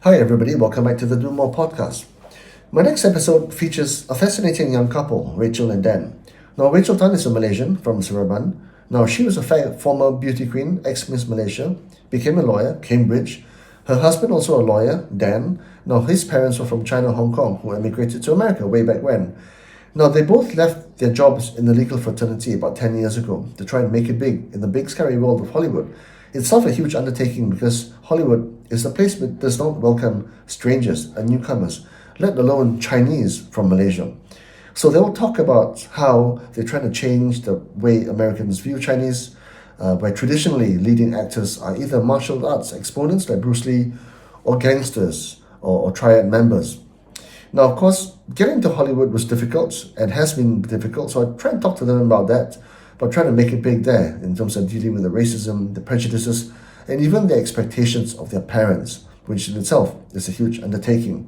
Hi, everybody. Welcome back to the Do More podcast. My next episode features a fascinating young couple, Rachel and Dan. Now, Rachel Tan is a Malaysian from Seremban. Now, she was a former beauty queen, ex-Miss Malaysia, became a lawyer, Cambridge. Her husband, also a lawyer, Dan. Now, his parents were from China, Hong Kong, who emigrated to America way back when. Now, they both left their jobs in the legal fraternity about 10 years ago to try and make it big in the big scary world of Hollywood. It's not a huge undertaking because Hollywood is a place that does not welcome strangers and newcomers, let alone Chinese from Malaysia. So they'll talk about how they're trying to change the way Americans view Chinese, where traditionally leading actors are either martial arts exponents like Bruce Lee or gangsters or triad members. Now, of course, getting to Hollywood was difficult and has been difficult, so I try and talk to them about that, but trying to make it big there in terms of dealing with the racism, the prejudices, and even the expectations of their parents, which in itself is a huge undertaking.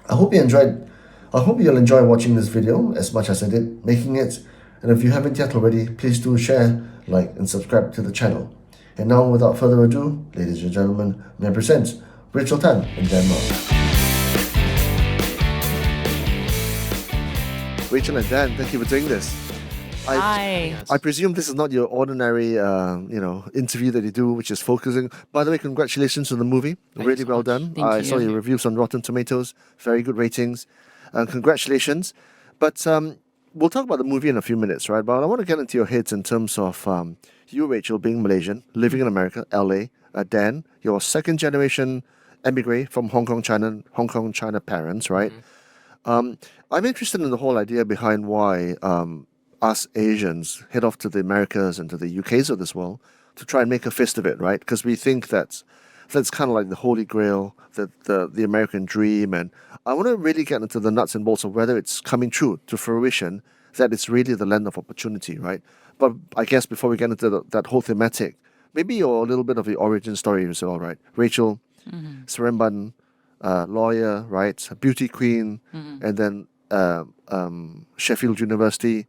I hope you'll enjoy watching this video as much as I did making it, and if you haven't yet already, please do share, like, and subscribe to the channel. And now, without further ado, ladies and gentlemen, may I present Rachel Tan and Dan Ma. Rachel and Dan, thank you for doing this. Hi. I presume this is not your ordinary, interview that you do, which is focusing. By the way, congratulations on the movie. Really well done. I saw your reviews on Rotten Tomatoes. Very good ratings. Congratulations. But we'll talk about the movie in a few minutes, right? But I want to get into your heads in terms of you, Rachel, being Malaysian, living in America, LA. Dan, your second generation emigre from Hong Kong, China parents, right? I'm interested in the whole idea behind why us Asians head off to the Americas and to the UKs of this world to try and make a fist of it, right? Because we think that's kind of like the holy grail, the American dream. And I want to really get into the nuts and bolts of whether it's coming true to fruition, that it's really the land of opportunity, right? But I guess before we get into that whole thematic, maybe a little bit of the origin story as well, right? Rachel, Seremban, lawyer, right? A beauty queen, and then Sheffield University,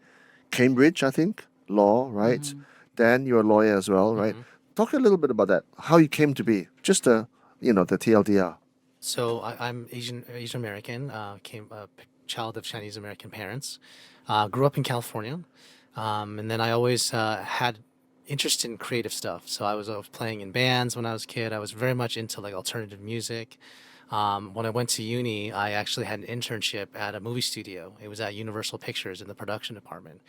Cambridge, I think, law, right? Dan, you're a lawyer as well, right? Talk a little bit about that, how you came to be, just the TLDR. So I'm Asian American. Came a child of Chinese American parents. Grew up in California, and then I always had interest in creative stuff. So I was playing in bands when I was a kid. I was very much into like alternative music. When I went to uni, I actually had an internship at a movie studio. It was at Universal Pictures in the production department.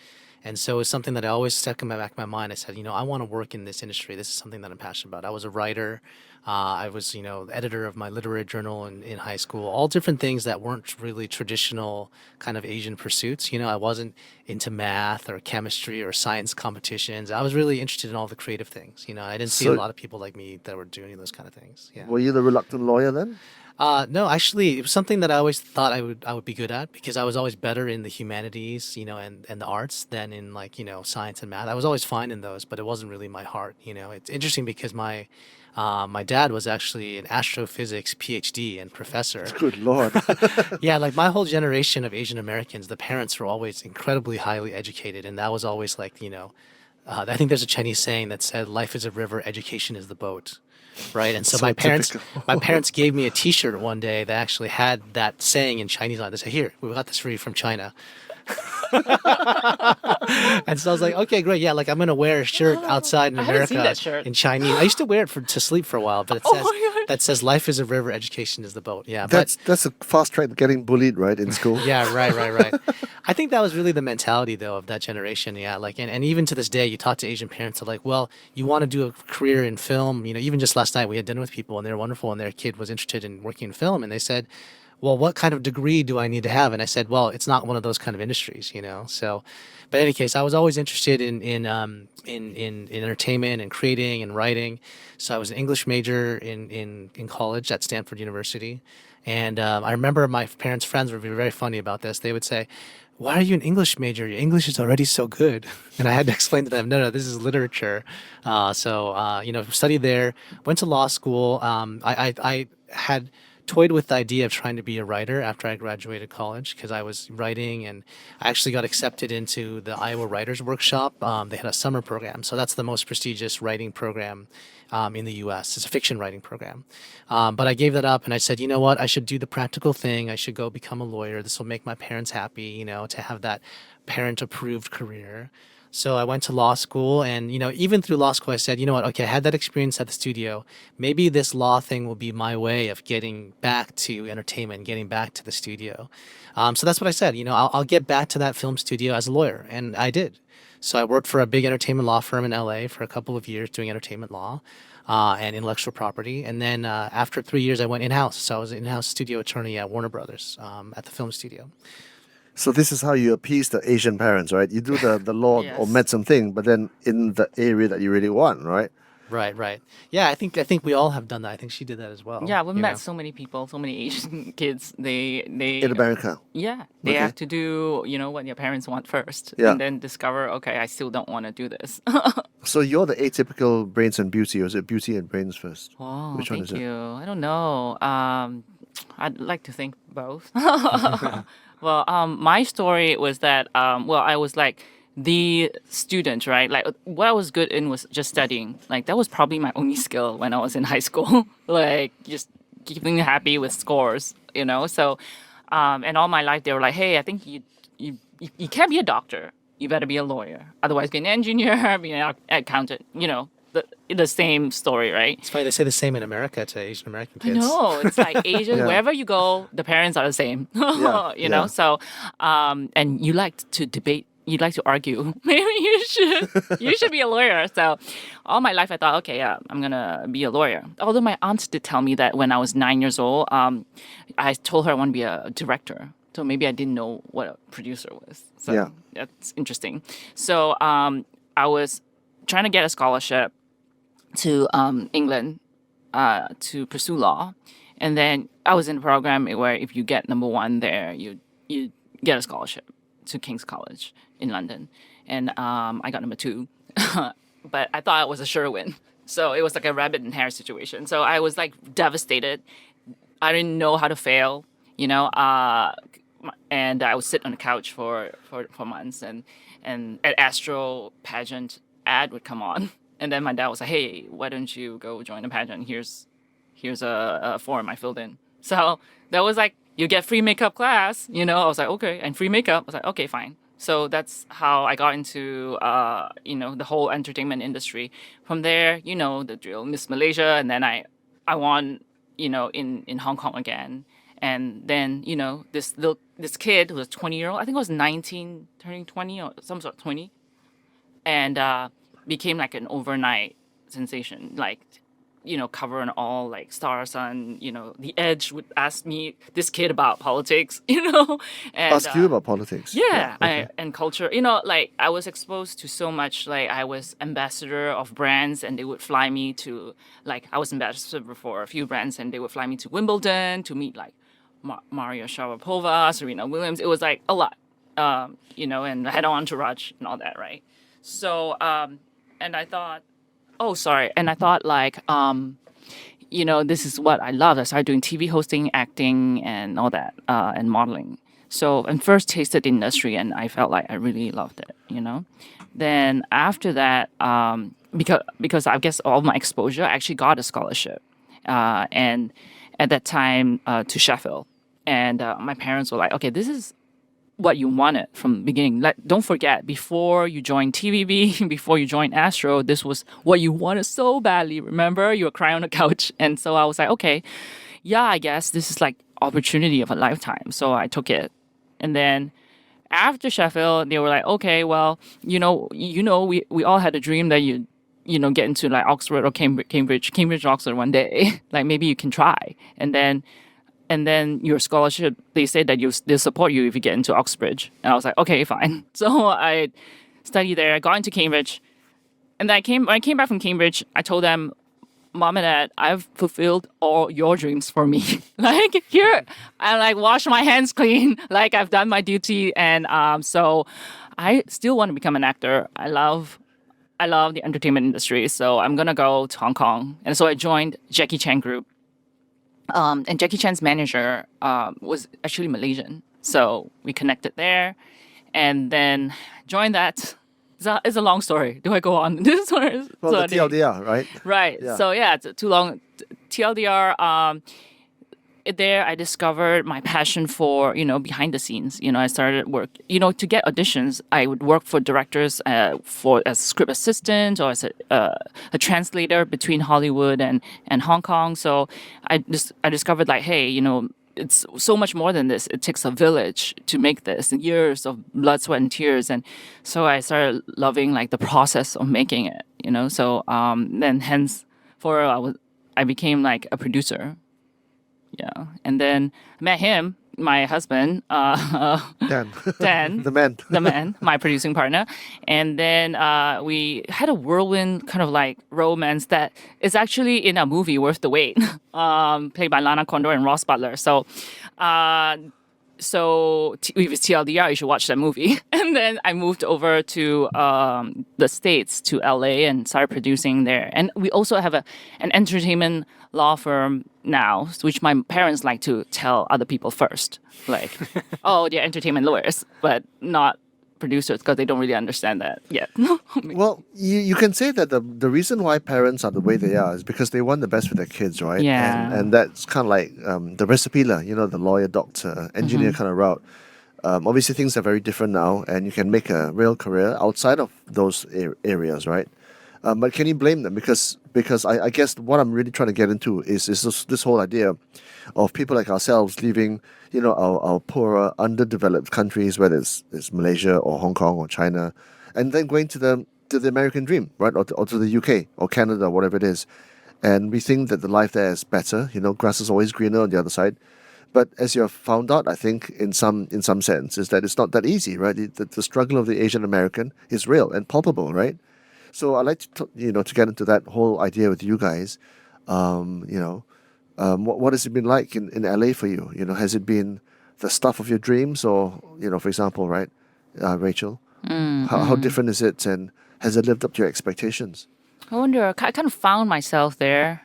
And so it's something that I always stuck in the back of my mind. I said, I want to work in this industry. This is something that I'm passionate about. I was a writer. I was, the editor of my literary journal in high school, all different things that weren't really traditional kind of Asian pursuits. I wasn't into math or chemistry or science competitions. I was really interested in all the creative things. I didn't see a lot of people like me that were doing those kind of things. Yeah. Were you the reluctant lawyer then? No, actually, it was something that I always thought I would be good at because I was always better in the humanities, and the arts than in science and math. I was always fine in those, but it wasn't really my heart. It's interesting because my dad was actually an astrophysics PhD and professor. Good Lord. Yeah, like my whole generation of Asian Americans, the parents were always incredibly highly educated, and that was always like, I think there's a Chinese saying that said, "Life is a river, education is the boat." Right, and so my parents gave me a T-shirt one day that actually had that saying in Chinese on it. They said, "Here, we got this for you from China." And so I was like, okay, great, yeah, like I'm gonna wear a shirt outside in America in Chinese. I used to wear it to sleep for a while, but that says "Life is a river, education is the boat." Yeah, that's a fast track to getting bullied, right, in school. Yeah, right. I think that was really the mentality though of that generation. Yeah, like and even to this day, you talk to Asian parents, they're like, well, you want to do a career in film. Even just last night we had dinner with people and they were wonderful, and their kid was interested in working in film, and they said, well, what kind of degree do I need to have? And I said, well, it's not one of those kind of industries, So, but in any case, I was always interested in entertainment and creating and writing. So I was an English major in college at Stanford University. And I remember my parents' friends would be very funny about this. They would say, why are you an English major? Your English is already so good. And I had to explain to them, no, this is literature. So studied there, went to law school. I had toyed with the idea of trying to be a writer after I graduated college because I was writing, and I actually got accepted into the Iowa Writers Workshop. They had a summer program, so that's the most prestigious writing program in the U.S. It's a fiction writing program. But I gave that up, and I said, you know what? I should do the practical thing. I should go become a lawyer. This will make my parents happy, to have that parent-approved career. So I went to law school, and even through law school, I said, you know what? Okay, I had that experience at the studio. Maybe this law thing will be my way of getting back to entertainment, getting back to the studio. So that's what I said. I'll get back to that film studio as a lawyer, and I did. So I worked for a big entertainment law firm in LA for a couple of years doing entertainment law and intellectual property. And then after 3 years, I went in-house. So I was an in-house studio attorney at Warner Brothers at the film studio. So this is how you appease the Asian parents, right? You do the law or Yes. medicine thing, but then in the area that you really want, right? Right. Yeah, I think we all have done that. I think she did that as well. Yeah, we've you met know? so many people, so many Asian kids. They In America. yeah, they Okay. have to do what your parents want first, Yeah. and then discover, okay, I still don't want to do this. So you're the atypical brains and beauty, or is it beauty and brains first? Oh, Which one thank is it? you. I don't know. I'd like to think both. Well, my story was that, I was like the student, right? Like what I was good in was just studying. Like that was probably my only skill when I was in high school. Like just keeping happy with scores, So, and all my life they were like, hey, I think you can't be a doctor. You better be a lawyer. Otherwise, be an engineer, be an accountant. The same story, right? It's funny, they say the same in America to Asian American I kids. know. It's like Asian, Yeah. wherever you go, the parents are the same. Yeah, you know? yeah. So, and you like to debate, you like to argue. Maybe you should be a lawyer. So, all my life I thought, okay, yeah, I'm going to be a lawyer. Although my aunt did tell me that when I was 9 years old, I told her I want to be a director. So maybe I didn't know what a producer was. So Yeah. that's interesting. So, I was trying to get a scholarship to England to pursue law, and then I was in a program where if you get number one there, you get a scholarship to King's College in London, and I got number two, but I thought it was a sure win. So it was like a rabbit and hare situation. So I was like devastated. I didn't know how to fail, and I would sit on the couch for months, and an Astro pageant ad would come on. And then my dad was like, hey, why don't you go join the pageant? Here's a form I filled in. So that was like, you get free makeup class, I was like, okay. And free makeup. I was like, okay, fine. So that's how I got into, the whole entertainment industry. From there, the drill, Miss Malaysia. And then I won, in Hong Kong again. And then, this kid who was 20-year-old, I think it was 19, turning 20 or some sort of 20. And, became like an overnight sensation, like, cover on all like Star Sun, The Edge would ask me, this kid, about politics, and Ask you about politics. yeah, okay. and culture, like I was exposed to so much, like I was ambassador of brands and they would fly me to, like I was ambassador for a few brands and they would fly me to Wimbledon to meet like Maria Sharapova, Serena Williams. It was like a lot, and I had an entourage and all that, right? So, and I thought, like, this is what I love. I started doing TV hosting, acting, and all that, and modeling. So, and first tasted the industry, and I felt like I really loved it, Then after that, because I guess all my exposure, I actually got a scholarship, and at that time to Sheffield. And my parents were like, okay, this is what you wanted from the beginning. Like, don't forget, before you joined TVB, before you joined Astro, this was what you wanted so badly. Remember, you were crying on the couch. And so I was like, okay, yeah, I guess this is like opportunity of a lifetime. So I took it. And then after Sheffield, they were like, okay, well, we all had a dream that you get into like Oxford or Cambridge, Oxford one day. Like maybe you can try. And then your scholarship, they said that they'll support you if you get into Oxbridge. And I was like, okay, fine. So I studied there. I got into Cambridge. And then when I came back from Cambridge, I told them, Mom and Dad, I've fulfilled all your dreams for me. Like, here, I like wash my hands clean. Like, I've done my duty. And so I still want to become an actor. I love the entertainment industry. So I'm going to go to Hong Kong. And so I joined Jackie Chan Group. And Jackie Chan's manager was actually Malaysian. So we connected there and then joined that. It's a long story. Do I go on? This one? Well, the TLDR, right? Right. Yeah. So yeah, it's too long. TLDR. There I discovered my passion for behind the scenes. I started work. To get auditions, I would work for directors as script assistant or as a translator between Hollywood and Hong Kong. So I discovered like, hey, it's so much more than this. It takes a village to make this, and years of blood, sweat, and tears. And so I started loving like the process of making it. So then hence I became like a producer. Yeah, and then I met him, my husband, Dan. Dan, The man. my producing partner, and then we had a whirlwind kind of like romance that is actually in a movie Worth the Wait, played by Lana Condor and Ross Butler. So if it's TLDR, you should watch that movie. And then I moved over to the States, to LA, and started producing there. And we also have an entertainment law firm now, which my parents like to tell other people first. Like, oh, they're entertainment lawyers, but not producers, because they don't really understand that yet. Well, you can say that the reason why parents are the way they are is because they want the best for their kids, right? Yeah. And that's kind of like the recipe, the lawyer, doctor, engineer kind of route. Obviously, things are very different now, and you can make a real career outside of those areas, right? But can you blame them? Because I guess what I'm really trying to get into is this whole idea of people like ourselves leaving, our poorer, underdeveloped countries, whether it's Malaysia or Hong Kong or China, and then going to the American dream, right? Or to the UK or Canada, whatever it is. And we think that the life there is better. Grass is always greener on the other side. But as you have found out, I think in some sense, is that it's not that easy, right? The struggle of the Asian American is real and palpable, right? So I'd like to get into that whole idea with you guys. What has it been like in LA for you? Has it been the stuff of your dreams, or for example, right, Rachel? How different is it, and has it lived up to your expectations? I wonder, I kind of found myself there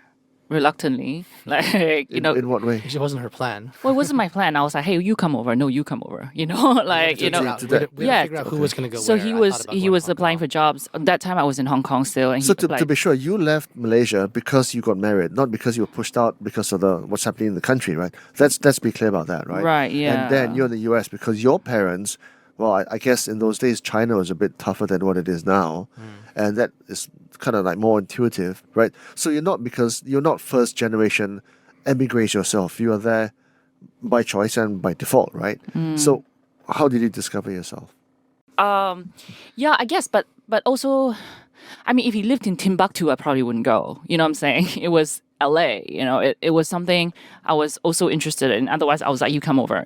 reluctantly. Like, In what way? It wasn't her plan. well, it wasn't my plan. I was like, hey, you come over. No, you come over. We had to figure Yeah. out who was going to go So where. he I was thought about he going was to Hong applying Kong. for jobs. At that time, I was in Hong Kong still, and So he applied. to be sure, you left Malaysia because you got married, not because you were pushed out because of what's happening in the country, right? Let's be clear about that, right? Right, yeah. And then you're in the US because your parents, well, I guess in those days China was a bit tougher than what it is now, and that is kind of like more intuitive, right? So you're not first generation emigrants yourself. You are there by choice and by default, right? So how did you discover yourself? Yeah, I guess, but also, I mean, if he lived in Timbuktu, I probably wouldn't go. You know what I'm saying? It was LA, it was something I was also interested in. Otherwise, I was like, you come over,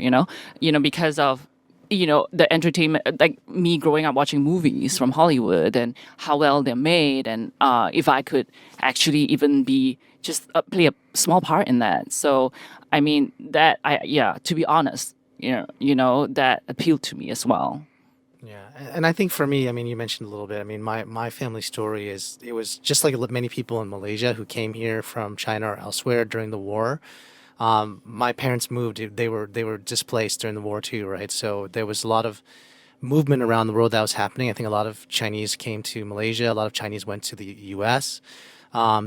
because of, the entertainment, like me growing up watching movies from Hollywood and how well they're made. And if I could actually even be just play a small part in that. So, I mean, to be honest, that appealed to me as well. Yeah, and I think for me, I mean, you mentioned a little bit. I mean, my family story it was just like many people in Malaysia who came here from China or elsewhere during the war. My parents moved; they were displaced during the war too, right? So there was a lot of movement around the world that was happening. I think a lot of Chinese came to Malaysia. A lot of Chinese went to the U.S.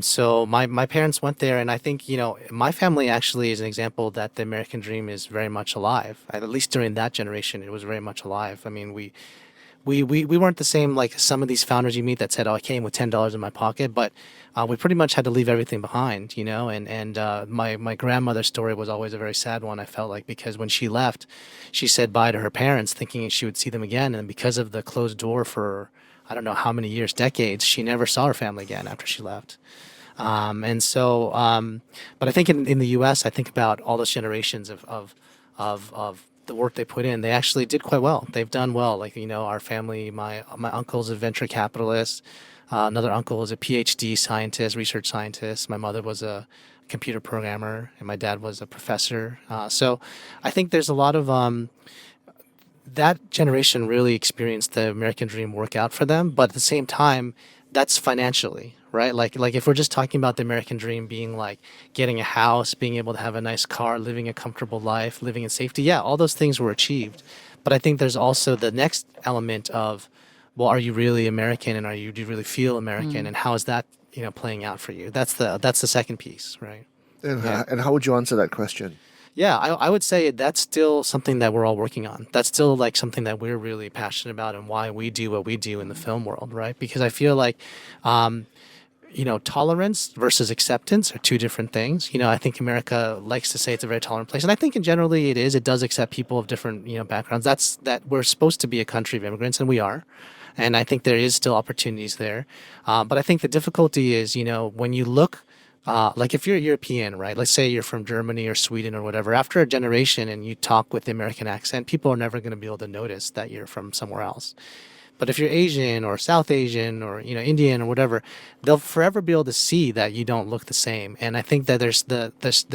So my parents went there, and I think my family actually is an example that the American dream is very much alive. At least during that generation, it was very much alive. I mean, we weren't the same like some of these founders you meet that said, "Oh, I came with $10 in my pocket," but we pretty much had to leave everything behind, And my grandmother's story was always a very sad one. I felt like because when she left, she said bye to her parents, thinking she would see them again, and because of the closed door for I don't know how many years, decades, she never saw her family again after she left. But I think in the U.S., I think about all those generations of the work they put in. They actually did quite well. They've done well. Like our family, my uncle's a venture capitalist. Another uncle is a PhD scientist, research scientist. My mother was a computer programmer, and my dad was a professor. So I think there's a lot of that generation really experienced the American dream work out for them. But at the same time, that's financially, right? Like if we're just talking about the American dream being like getting a house, being able to have a nice car, living a comfortable life, living in safety, yeah, all those things were achieved. But I think there's also the next element of, well, are you really American, and do you really feel American, and how is that playing out for you? That's the second piece, right? And how would you answer that question? Yeah, I would say that's still something that we're all working on. That's still like something that we're really passionate about, and why we do what we do in the film world, right? Because I feel like, tolerance versus acceptance are two different things. I think America likes to say it's a very tolerant place, and I think generally it is. It does accept people of different, backgrounds. That we're supposed to be a country of immigrants, and we are. And I think there is still opportunities there. But I think the difficulty is, when you look, like if you're European, right? Let's say you're from Germany or Sweden or whatever. After a generation and you talk with the American accent, people are never going to be able to notice that you're from somewhere else. But if you're Asian or South Asian or Indian or whatever, they'll forever be able to see that you don't look the same. And I think that there's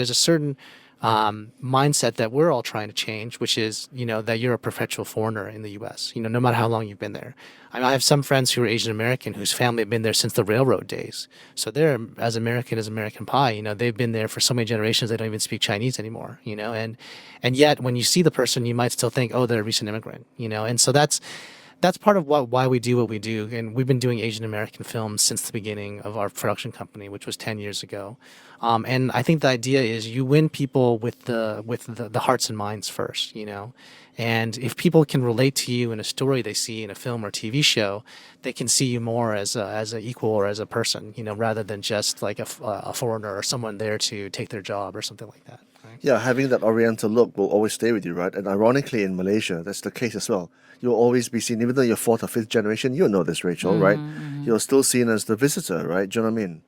a certain mindset that we're all trying to change, which is that you're a perpetual foreigner in the U.S. No matter how long you've been there. I have some friends who are Asian American whose family have been there since the railroad days, so they're as American as American pie. They've been there for so many generations they don't even speak Chinese anymore. And yet when you see the person, you might still think, oh, they're a recent immigrant. And so that's part of why we do what we do. And we've been doing Asian American films since the beginning of our production company, which was 10 years ago. And I think the idea is you win people with the hearts and minds first, And if people can relate to you in a story they see in a film or TV show, they can see you more as an equal or as a person, rather than just like a foreigner or someone there to take their job or something like that. Right? Yeah, having that Oriental look will always stay with you, right? And ironically, in Malaysia, that's the case as well. You'll always be seen, even though you're fourth or fifth generation, you know this, Rachel, right? You're still seen as the visitor, right? Do you know what I mean?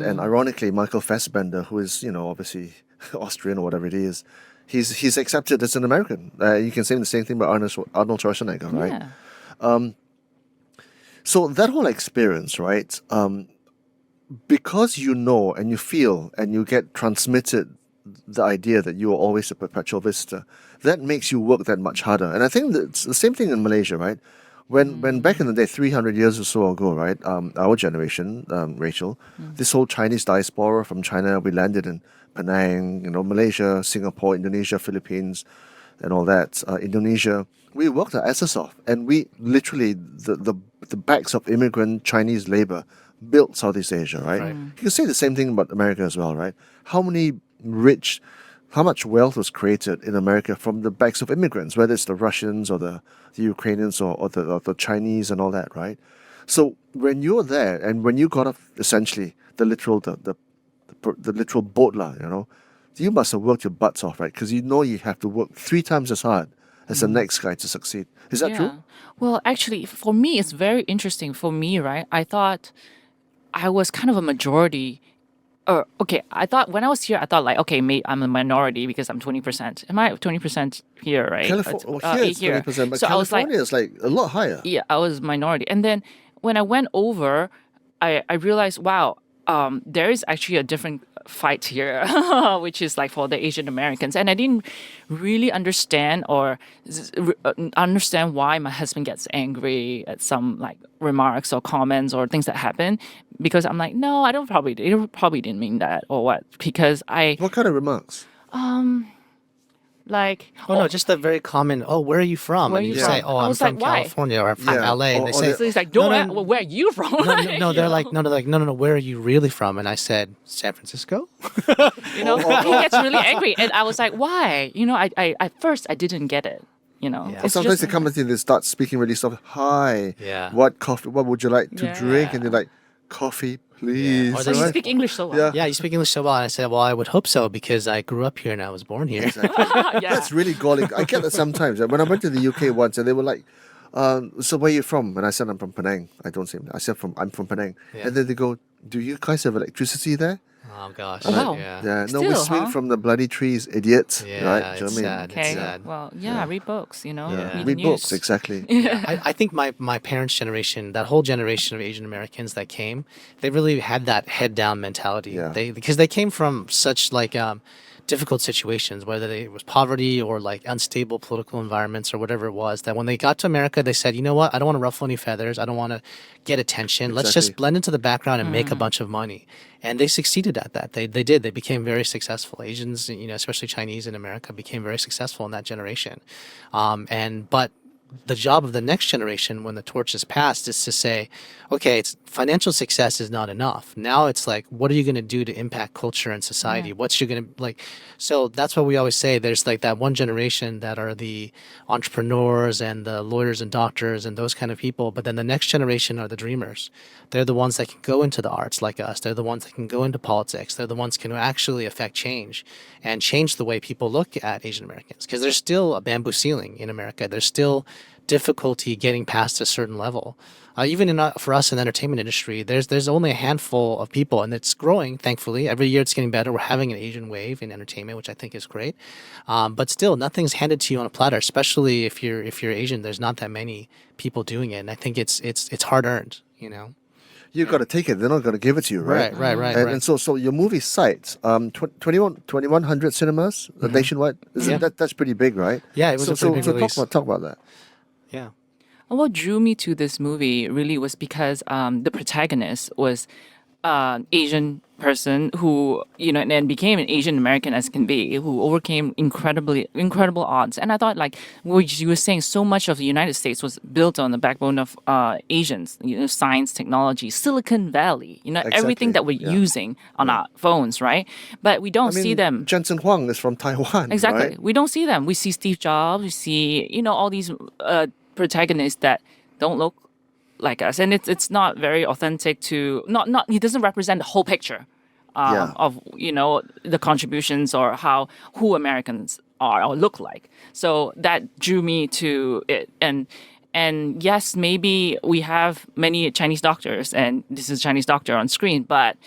And ironically, Michael Fassbender, who is, obviously Austrian or whatever it is, he's accepted as an American. You can say the same thing about Arnold Schwarzenegger, right? Yeah. So that whole experience, right? Because you know and you feel and you get transmitted the idea that you are always a perpetual visitor, that makes you work that much harder. And I think that's the same thing in Malaysia, right? When back in the day, 300 years or so ago, right, our generation, Rachel, this whole Chinese diaspora from China, we landed in Penang, Malaysia, Singapore, Indonesia, Philippines, and all that, Indonesia. We worked our asses off, and we literally, the backs of immigrant Chinese labor built Southeast Asia, right? You can say the same thing about America as well, right? How much wealth was created in America from the backs of immigrants, whether it's the Russians or the Ukrainians or the Chinese and all that, right? So when you're there and when you got off essentially the literal boat, you must have worked your butts off, right? Because you have to work 3 times as hard as the next guy to succeed. Is that true? Well, actually, for me, it's very interesting. For me, right, I thought I was kind of a majority. I thought when I was here, I thought like, okay, I'm a minority because I'm 20%. Am I 20% here, right? Here it's 20%, but so California is like a lot higher. Yeah, I was minority. And then when I went over, I realized, wow, there is actually a different fight here, which is like for the Asian Americans. And I didn't really understand why my husband gets angry at some like remarks or comments or things that happen, because I'm like, no, it probably didn't mean that or what, because What kind of remarks? like, no, just the very common, where are you from? Where And are you you from? say, I I'm was from like, why? California or I'm from Yeah. LA. And they say, so he's like, no, well, where are you from? no, they're like, no, where are you really from? And I said, San Francisco. He gets really angry, and I was like, why? I at first I didn't get it. Yeah. It's Sometimes just- they come in and they start speaking really soft. Hi. Yeah. What would you like to Yeah. drink? And they're like, coffee, please. Or So you Right. speak English so well. Yeah. Yeah, you speak English so well. And I said, well, I would hope so because I grew up here and I was born here. Exactly. Yeah. That's really galling. I get that sometimes. When I went to the UK once, and they were like, so where are you from? And I said, I'm from Penang. I don't say, I said, I'm from Penang. Yeah. And then they go, do you guys have electricity there? Oh, gosh. Oh, wow. Yeah. Yeah, no, we Still, swing huh? from the bloody trees, idiot. Yeah, right? Do you know it's what I mean? sad. Okay. It's sad. Well, yeah, read books, Yeah. read the Read news. books, exactly. I think my parents' generation, that whole generation of Asian Americans that came, they really had that head down mentality. Yeah. Because they came from such like difficult situations, whether it was poverty or like unstable political environments or whatever it was, that when they got to America, they said, you know what, I don't want to ruffle any feathers. I don't want to get attention. Let's Exactly. just blend into the background and make a bunch of money. And they succeeded at that. They did. They became very successful. Asians, especially Chinese in America, became very successful in that generation. But the job of the next generation when the torch is passed is to say, okay, financial success is not enough. Now it's like, what are you going to do to impact culture and society? What's you going to like? So that's what we always say. There's like that one generation that are the entrepreneurs and the lawyers and doctors and those kind of people. But then the next generation are the dreamers. They're the ones that can go into the arts like us. They're the ones that can go into politics. They're the ones who can actually affect change and change the way people look at Asian Americans. Because there's still a bamboo ceiling in America. There's still difficulty getting past a certain level. Even for us in the entertainment industry, there's only a handful of people, and it's growing, thankfully. Every year it's getting better. We're having an Asian wave in entertainment, which I think is great. But still, nothing's handed to you on a platter, especially if you're Asian. There's not that many people doing it, and I think it's hard earned, You've got to take it. They're not going to give it to you, right? Right. And so your movie sites, 2,100 cinemas nationwide. That's pretty big, right? Yeah, it was a pretty big release. Talk about that. Yeah. What drew me to this movie really was because the protagonist was Asian person who, and then became an Asian American as can be, who overcame incredible odds. And I thought, like, what you were saying, so much of the United States was built on the backbone of Asians, science, technology, Silicon Valley, everything that we're using on our phones, right? But we don't see them. Jensen Huang is from Taiwan. Exactly. Right? We don't see them. We see Steve Jobs, we see, all these protagonists that don't look like us, and it's not very authentic to not he doesn't represent the whole picture of the contributions or who Americans are or look like. So that drew me to it, and yes, maybe we have many Chinese doctors, and this is a Chinese doctor on screen, but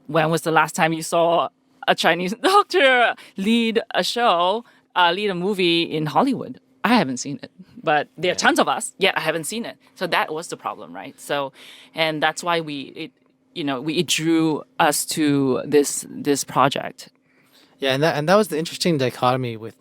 when was the last time you saw a Chinese doctor lead a movie in Hollywood? I haven't seen it, but there are tons of us, yet I haven't seen it. So that was the problem, right? So, and that's why it drew us to this project. Yeah, and that was the interesting dichotomy with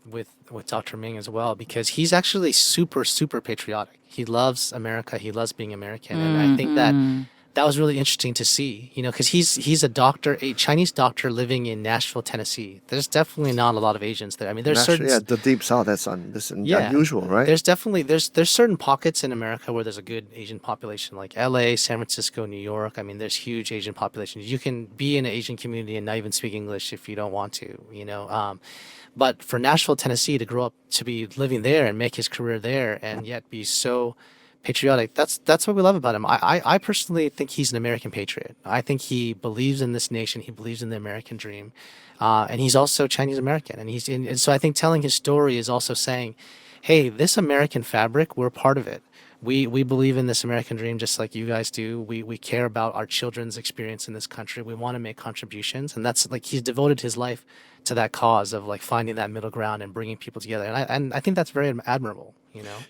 Dr. Ming as well, because he's actually super, super patriotic. He loves America. He loves being American, and I think that was really interesting to see, because he's a doctor, a Chinese doctor living in Nashville, Tennessee. There's definitely not a lot of Asians there. I mean, there's certain... Yeah, the deep south, that's unusual, right? There's definitely, there's certain pockets in America where there's a good Asian population, like LA, San Francisco, New York. I mean, there's huge Asian populations. You can be in an Asian community and not even speak English if you don't want to, But for Nashville, Tennessee, to grow up, to be living there and make his career there and yet be so patriotic, that's what we love about him. I personally think he's an American patriot. I think he believes in this nation. He believes in the American dream, and he's also Chinese American. And so I think telling his story is also saying, hey, this American fabric, we're part of it. We believe in this American dream just like you guys do. We care about our children's experience in this country. We want to make contributions, and that's like he's devoted his life to that cause of like finding that middle ground and bringing people together. And I think that's very admirable.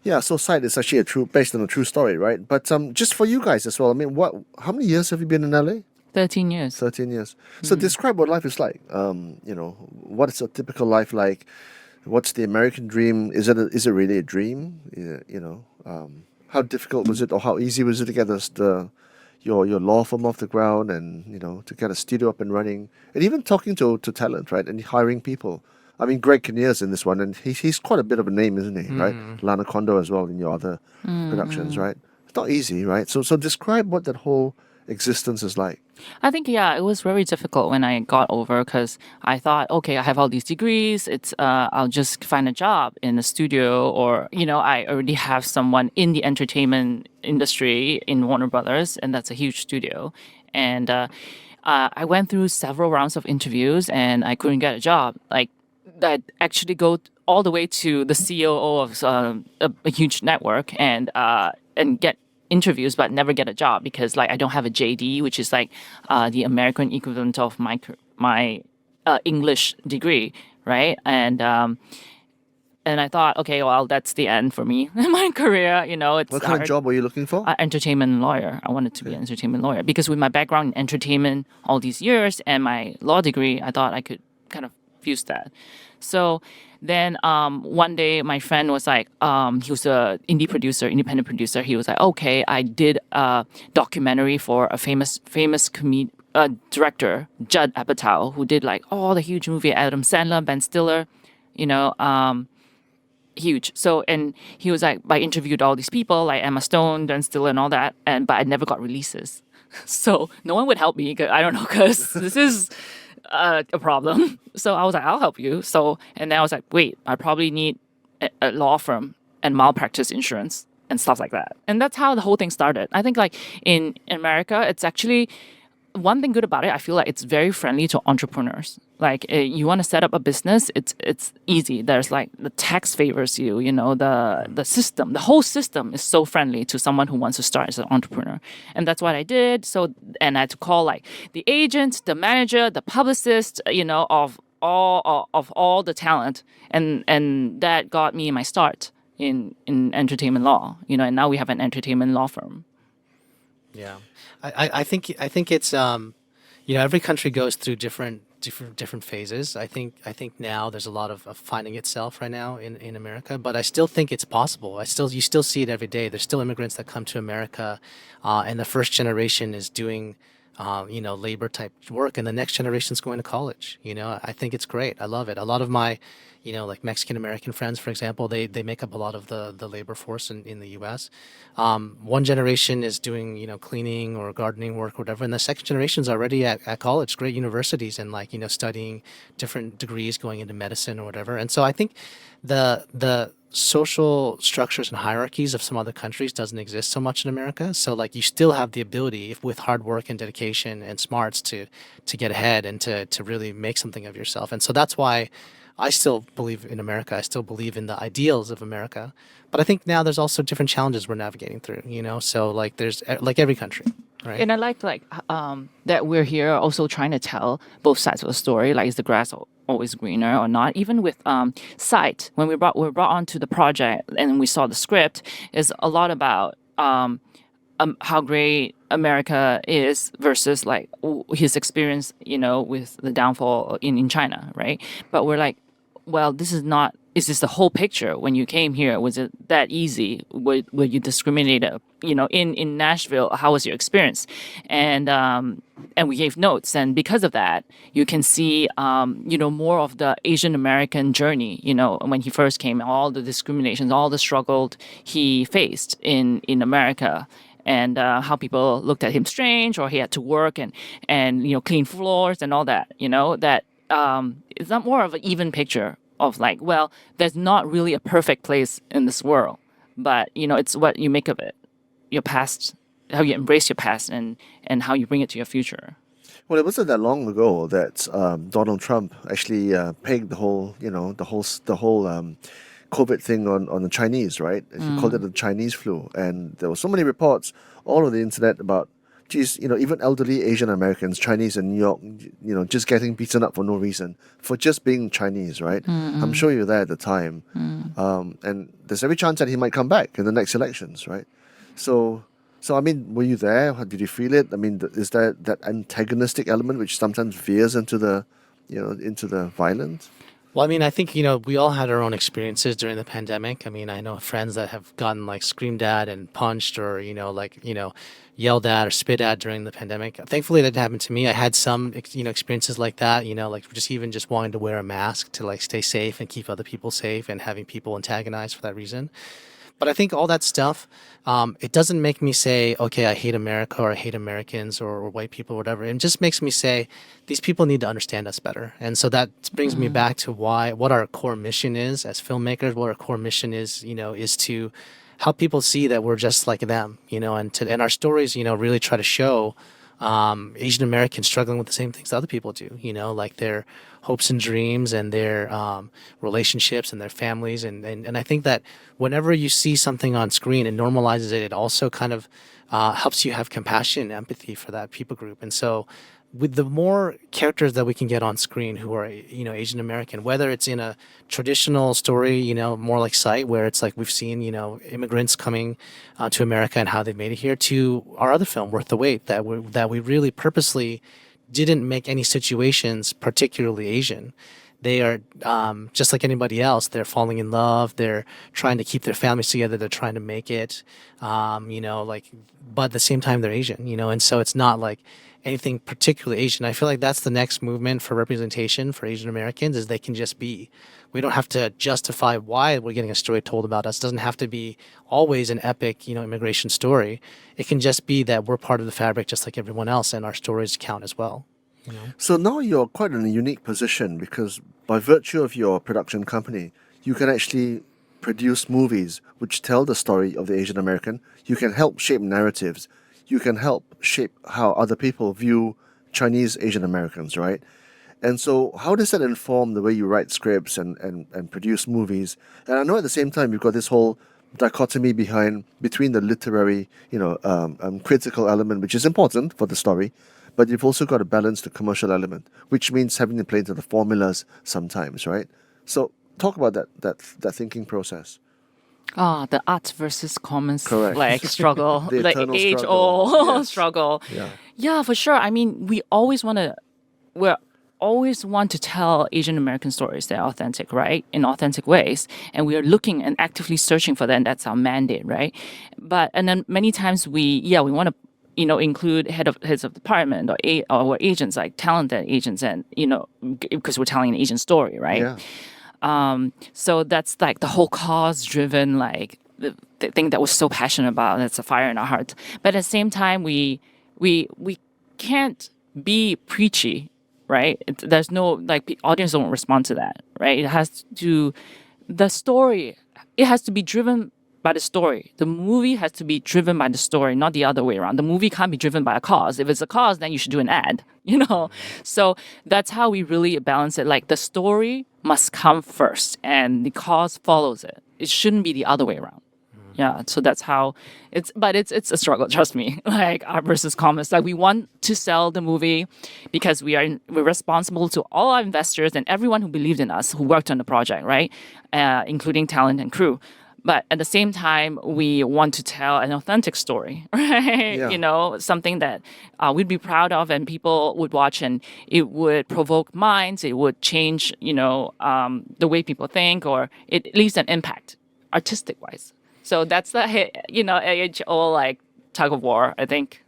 Yeah, so Sight is actually based on a true story, right? But just for you guys as well, I mean, how many years have you been in LA? 13 years. 13 years. So describe what life is like. What is a typical life like? What's the American dream? Is it really a dream? How difficult was it, or how easy was it to get your law firm off the ground, and to get a studio up and running, and even talking to talent, right, and hiring people? I mean, Greg Kinnear's in this one, and he's quite a bit of a name, isn't he? Right, Lana Kondo as well in your other productions, right? It's not easy, right? So describe what that whole existence is like. I think, it was very difficult when I got over, because I thought, okay, I have all these degrees. I'll just find a job in a studio, or, I already have someone in the entertainment industry in Warner Brothers, and that's a huge studio. And I went through several rounds of interviews, and I couldn't get a job. Like, that actually go all the way to the COO of a huge network and get interviews but never get a job because like I don't have a JD, which is like the American equivalent of my English degree, right? And I thought, okay, well, that's the end for me in my career. It's what kind of job were you looking for? Entertainment lawyer. I wanted to be an entertainment lawyer because with my background in entertainment all these years and my law degree, I thought I could kind of refuse that. So then one day my friend was like, he was a independent producer. He was like, okay, I did a documentary for a famous director, Judd Apatow, who did like all the huge movie, Adam Sandler, Ben Stiller, you know, huge. So, and he was like, I interviewed all these people like Emma Stone, Ben Stiller and all that, but I never got releases. So no one would help me. I don't know, because this is a problem. So I was like, I'll help you. So, and then I was like, wait, I probably need a law firm and malpractice insurance and stuff like that. And that's how the whole thing started. I think like in America, it's actually one thing good about it. I feel like it's very friendly to entrepreneurs. Like you want to set up a business, it's easy. There's like the tax favors you, you know, the system, the whole system is so friendly to someone who wants to start as an entrepreneur. And that's what I did. So, and I had to call like the agent, the manager, the publicist, you know, of all the talent. And that got me my start in entertainment law, you know, and now we have an entertainment law firm. Yeah, I think it's you know, every country goes through different phases. I think now there's a lot of finding itself right now in America, but I still think it's possible. You still see it every day. There's still immigrants that come to America, and the first generation is doing you know, labor type work, and the next generation is going to college. You know, I think it's great. I love it. A lot of my, you know, like Mexican American friends, for example, they make up a lot of the labor force in the U.S. One generation is doing, you know, cleaning or gardening work or whatever, and the second generation is already at college, great universities, and like, you know, studying different degrees, going into medicine or whatever. And so I think the social structures and hierarchies of some other countries doesn't exist so much in America. So like you still have the ability, if with hard work and dedication and smarts, to get ahead and to really make something of yourself. And so that's why I still believe in America. I still believe in the ideals of America. But I think now there's also different challenges we're navigating through, you know? So like there's like every country, right? And I like that we're here also trying to tell both sides of the story. Like, is the grass always greener or not? Even with Sight, when we were brought onto the project and we saw the script, is a lot about how great America is versus like his experience, you know, with the downfall in China, right? But we're like, well, this is not. Is this the whole picture? When you came here, was it that easy? Were you discriminated? You know, in Nashville, how was your experience? And we gave notes, and because of that, you can see, you know, more of the Asian American journey. You know, when he first came, all the discriminations, all the struggle he faced in America. And how people looked at him strange, or he had to work and you know, clean floors and all that. You know, that it's not more of an even picture of like, well, there's not really a perfect place in this world, but you know, it's what you make of it, your past, how you embrace your past, and how you bring it to your future. Well, it wasn't that long ago that Donald Trump actually pegged the whole, you know, the whole COVID thing on the Chinese, right? He called it the Chinese flu, and there were so many reports all over the internet about, geez, you know, even elderly Asian Americans, Chinese in New York, you know, just getting beaten up for no reason for just being Chinese, right? I'm sure you were there at the time, and there's every chance that he might come back in the next elections, right? So I mean, were you there? How did you feel it? I mean, is there that antagonistic element which sometimes veers into the, you know, into the violence? Well, I mean, I think, you know, we all had our own experiences during the pandemic. I mean, I know friends that have gotten like screamed at and punched, or, you know, like, you know, yelled at or spit at during the pandemic. Thankfully, that didn't happen to me. I had some, you know, experiences like that, you know, like just wanting to wear a mask to like stay safe and keep other people safe, and having people antagonized for that reason. But I think all that stuff, it doesn't make me say, okay, I hate America, or I hate Americans, or white people, or whatever. It just makes me say, these people need to understand us better. And so that brings me back to what our core mission is as filmmakers. What our core mission is, you know, is to help people see that we're just like them, you know, and our stories, you know, really try to show Asian Americans struggling with the same things other people do, you know, like their hopes and dreams and their relationships and their families. And I think that whenever you see something on screen, it normalizes it. It also kind of helps you have compassion and empathy for that people group. And so with the more characters that we can get on screen who are, you know, Asian American, whether it's in a traditional story, you know, more like Sight, where it's like we've seen, you know, immigrants coming to America and how they've made it here, to our other film, Worth the Wait, that we really purposely didn't make any situations particularly Asian. they are just like anybody else. They're falling in love. They're trying to keep their families together. They're trying to make it, but at the same time they're Asian, and so it's not like anything particularly Asian. I feel like that's the next movement for representation for Asian Americans is they can just be. We don't have to justify why we're getting a story told about us. It doesn't have to be always an epic, immigration story. It can just be that we're part of the fabric just like everyone else and our stories count as well. So now you're quite in a unique position because by virtue of your production company, you can actually produce movies which tell the story of the Asian American. You can help shape narratives. You can help shape how other people view Chinese Asian Americans, right? And so how does that inform the way you write scripts and produce movies? And I know at the same time you've got this whole dichotomy between the literary, critical element, which is important for the story, but you've also got to balance the commercial element, which means having to play into the formulas sometimes, right? So talk about that thinking process. The art versus commerce Correct. struggle, The like eternal age-old struggle. Yes. struggle. Yeah. Yeah, for sure. I mean, we always want to tell Asian American stories that are authentic, right? In authentic ways. And we are looking and actively searching for that, and that's our mandate, right? And then many times we want to, include heads of department or agents, like talented agents, and, because we're telling an Asian story, right? Yeah. So that's like the whole cause-driven, like the thing that we're so passionate about. That's a fire in our heart. But at the same time, we can't be preachy, right? There's no, like, audience don't respond to that, right? The story, it has to be driven by the story. The movie has to be driven by the story, not the other way around. The movie can't be driven by a cause. If it's a cause, then you should do an ad, So that's how we really balance it. Like, the story must come first and the cause follows it. It shouldn't be the other way around. Yeah, so that's how it's a struggle, trust me. Like, art versus commerce. Like, we want to sell the movie because we're responsible to all our investors and everyone who believed in us, who worked on the project, right? Including talent and crew. But at the same time, we want to tell an authentic story, right? Yeah. Something that we'd be proud of and people would watch, and it would provoke minds. It would change, the way people think, or it leaves an impact, artistic-wise. So that's the age-old, like, tug of war, I think,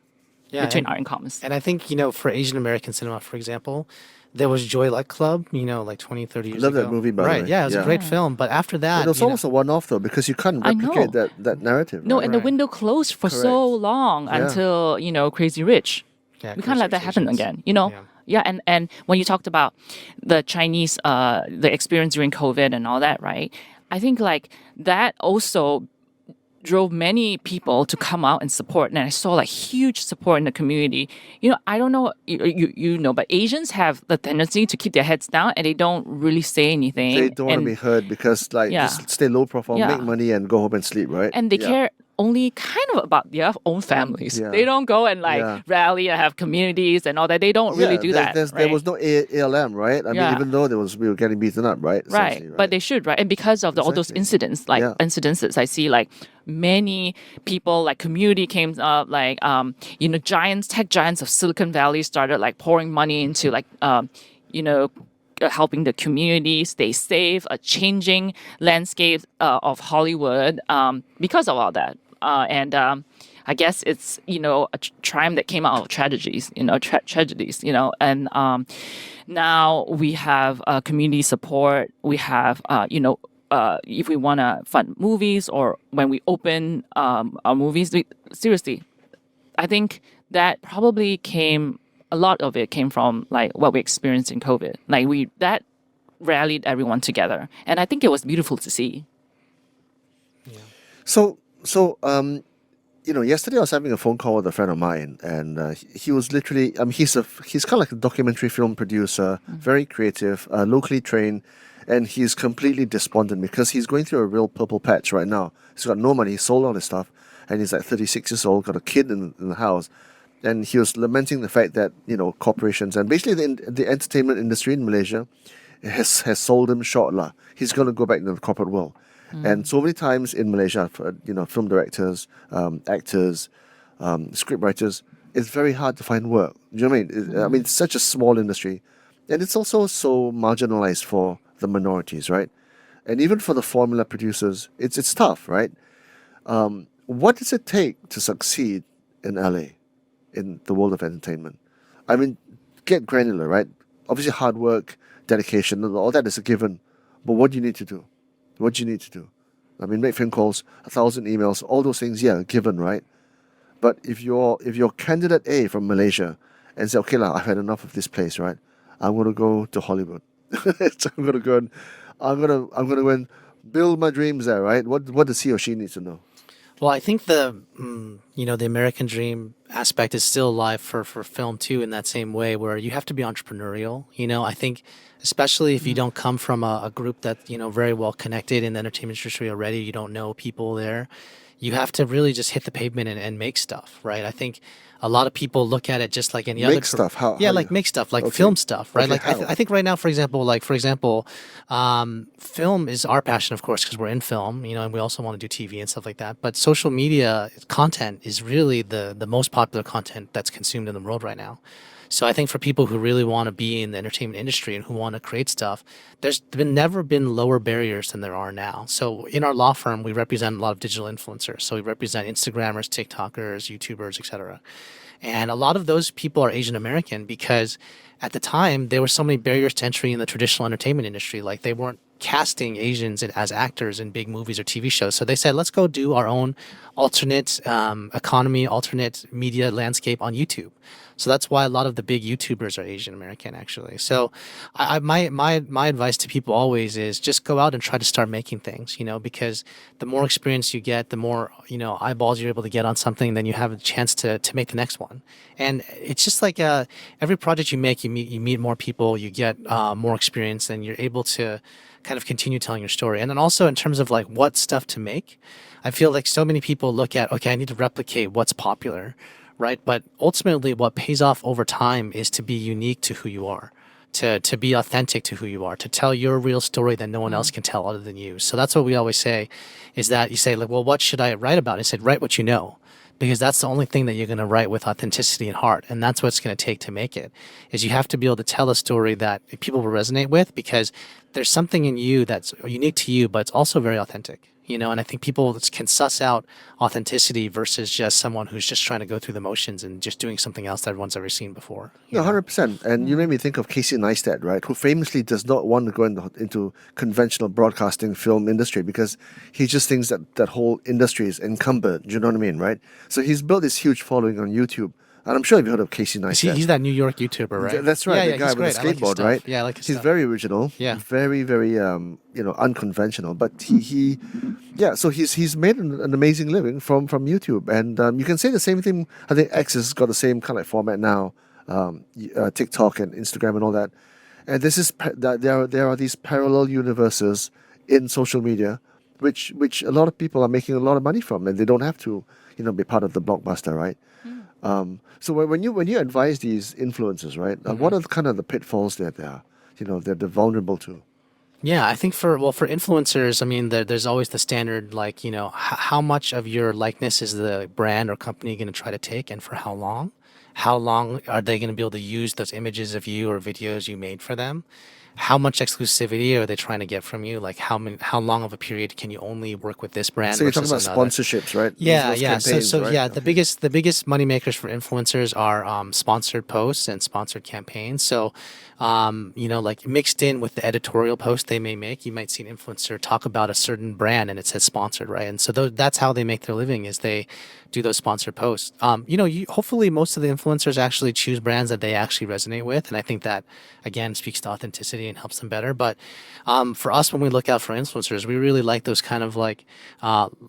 between art and commerce. And I think, for Asian American cinema, for example, there was Joy Luck Club, like 20, 30 years Love ago. that movie, by the Right, way. yeah, it was a great film. But after that, It was almost a one-off, though, because you can't I know. replicate that narrative. No, right? and the window closed for so Correct. long Yeah. until, Crazy Rich. Yeah, We can't let that happen Crazy again, Rich. Yeah, and when you talked about the Chinese, the experience during COVID and all that, right? I think, like, that also drove many people to come out and support, and I saw, like, huge support in the community. I don't know, but Asians have the tendency to keep their heads down and they don't really say anything. They don't want to And- be heard because, like, Yeah. just stay low profile, Yeah. make money, and go home and sleep, right? and they Yeah. care only kind of about their own families. Yeah. They don't go and, like, Yeah. rally and have communities and all that. They don't really do that. There right? was no ALM, right? I mean, Yeah. even though we were getting beaten up, right? Right. Essentially, But they should, right? And because of all those Exactly. incidents, incidences, I see, like, many people, like, community came up, like, tech giants of Silicon Valley started, like, pouring money into, like, helping the community stay safe, a changing landscape of Hollywood because of all that. And I guess it's, a triumph that came out of tragedies, and now we have community support. We have, if we want to fund movies or when we open our movies, seriously, I think that probably a lot of it came from, like, what we experienced in COVID. Like, that rallied everyone together. And I think it was beautiful to see. So, yesterday I was having a phone call with a friend of mine, and he was literally, he's kind of like a documentary film producer, very creative, locally trained, and he's completely despondent because he's going through a real purple patch right now. He's got no money, he sold all his stuff, and he's like 36 years old, got a kid in the house, and he was lamenting the fact that, corporations and basically the entertainment industry in Malaysia has sold him short. He's going to go back into the corporate world. And so many times in Malaysia, for, film directors, actors, script writers, it's very hard to find work. Do you know what I mean? I mean, it's such a small industry. And it's also so marginalized for the minorities, right? And even for the formula producers, it's tough, right? What does it take to succeed in LA, in the world of entertainment? I mean, get granular, right? Obviously, hard work, dedication, and all that is a given. But what do you need to do? What do you need to do? I mean, make phone calls, 1,000 emails, all those things, yeah, given, right? But if you're candidate A from Malaysia and say, okay, lah, I've had enough of this place, right? I'm gonna go to Hollywood. So I'm gonna go and build my dreams there, right? What does he or she need to know? Well, I think the American dream aspect is still alive for film too, in that same way, where you have to be entrepreneurial. I think especially if you don't come from a group that, very well connected in the entertainment industry already, you don't know people there, you have to really just hit the pavement and make stuff, right? I think a lot of people look at it just like any other Make stuff. How? yeah, how like you- make stuff, like Okay. film stuff, right? Okay, Like how? I think right now, for example, film is our passion, of course, because we're in film, and we also want to do TV and stuff like that. But social media content is really the most popular content that's consumed in the world right now. So I think for people who really want to be in the entertainment industry and who want to create stuff, there's never been lower barriers than there are now. So in our law firm, we represent a lot of digital influencers. So we represent Instagrammers, TikTokers, YouTubers, etc. And a lot of those people are Asian American because at the time there were so many barriers to entry in the traditional entertainment industry. Like they weren't casting Asians as actors in big movies or TV shows. So they said, let's go do our own alternate economy, alternate media landscape on YouTube. So that's why a lot of the big YouTubers are Asian American, actually. So my advice to people always is just go out and try to start making things, because the more experience you get, the more, eyeballs you're able to get on something, then you have a chance to make the next one. And it's just like every project you make, you meet more people, you get more experience, and you're able to kind of continue telling your story. And then also in terms of like what stuff to make, I feel like so many people look at, okay, I need to replicate what's popular, right? But ultimately what pays off over time is to be unique to who you are, to be authentic to who you are, to tell your real story that no one else can tell other than you. So that's what we always say, is that you say like, well, what should I write about? I said, write what you know, because that's the only thing that you're going to write with authenticity and heart. And that's what it's going to take to make it, is you have to be able to tell a story that people will resonate with, because there's something in you that's unique to you, but it's also very authentic, and I think people can suss out authenticity versus just someone who's just trying to go through the motions and just doing something else that everyone's ever seen before. No, 100%. And you made me think of Casey Neistat, right? Who famously does not want to go into conventional broadcasting film industry because he just thinks that whole industry is encumbered. Do you know what I mean, right? So he's built this huge following on YouTube. And I'm sure you've heard of Casey Neistat. He's that New York YouTuber, right? That's right, Yeah, the guy he's with great. the I like his skateboard, stuff. right? Yeah, I like his He's stuff. very original. Yeah. Very, very, unconventional. But so he's made an amazing living from YouTube, and you can say the same thing. I think X has got the same kind of format now, TikTok and Instagram and all that. And this is there are these parallel universes in social media, which a lot of people are making a lot of money from, and they don't have to, be part of the blockbuster, right? So when you advise these influencers, right, what are kind of the pitfalls that they're vulnerable to? Yeah, I think for influencers, I mean, there's always the standard, like, how much of your likeness is the brand or company going to try to take, and for how long? How long are they going to be able to use those images of you or videos you made for them? How much exclusivity are they trying to get from you? Like how long of a period can you only work with this brand? So you're talking about versus another? sponsorships, right? Yeah, Those yeah. So, campaigns, right? yeah, the biggest money makers for influencers are sponsored posts and sponsored campaigns. So, like mixed in with the editorial post they may make, you might see an influencer talk about a certain brand and it says sponsored, right? And so that's how they make their living, is they do those sponsored posts. Hopefully most of the influencers actually choose brands that they actually resonate with, and I think that again speaks to authenticity and helps them better. But for us, when we look out for influencers, we really like those kind of like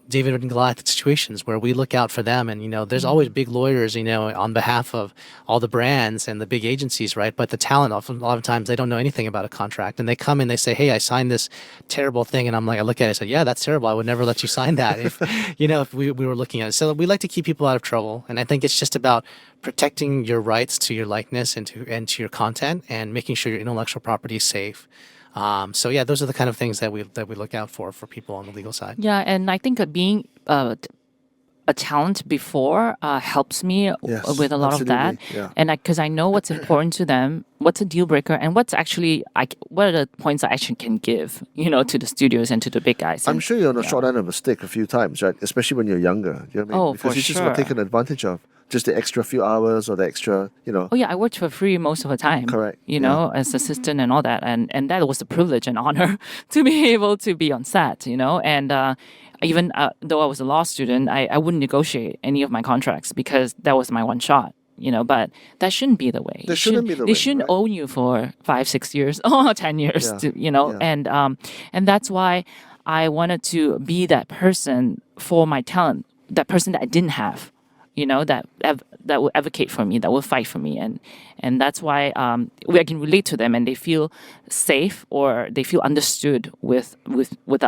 David and Goliath situations where we look out for them, and there's always big lawyers, on behalf of all the brands and the big agencies, right? But the talent, often a lot of times they don't know anything about a contract, and they come and they say, hey, I signed this terrible thing, and I'm like, I look at it and say, yeah, that's terrible, I would never let you sign that if if we were looking at it. So we like to keep people out of trouble, and I think it's just about protecting your rights to your likeness and to your content, and making sure your intellectual property is safe. So yeah, those are the kind of things that we look out for people on the legal side. Yeah, and I think being a talent before helps me Yes, with a lot of that. absolutely, yeah. And because I know what's important to them, what's a deal breaker, and what's actually what are the points I actually can give, to the studios and to the big guys. I'm And, sure you're on the short end of a stick a few times, right? Especially when you're younger. You know what I mean? Oh, Because for you just got sure. taken advantage of. Just the extra few hours or the extra, Oh yeah, I worked for free most of the time. Correct, As assistant and all that, and that was a privilege and honor to be able to be on set. And even though I was a law student, I wouldn't negotiate any of my contracts because that was my one shot. But that shouldn't be the way. That shouldn't be the They way, shouldn't right? own you for 5-6 years or 10 years. Yeah, yeah. And that's why I wanted to be that person for my talent, that person that I didn't have. That will advocate for me, that will fight for me, and that's why I can relate to them, and they feel safe or they feel understood with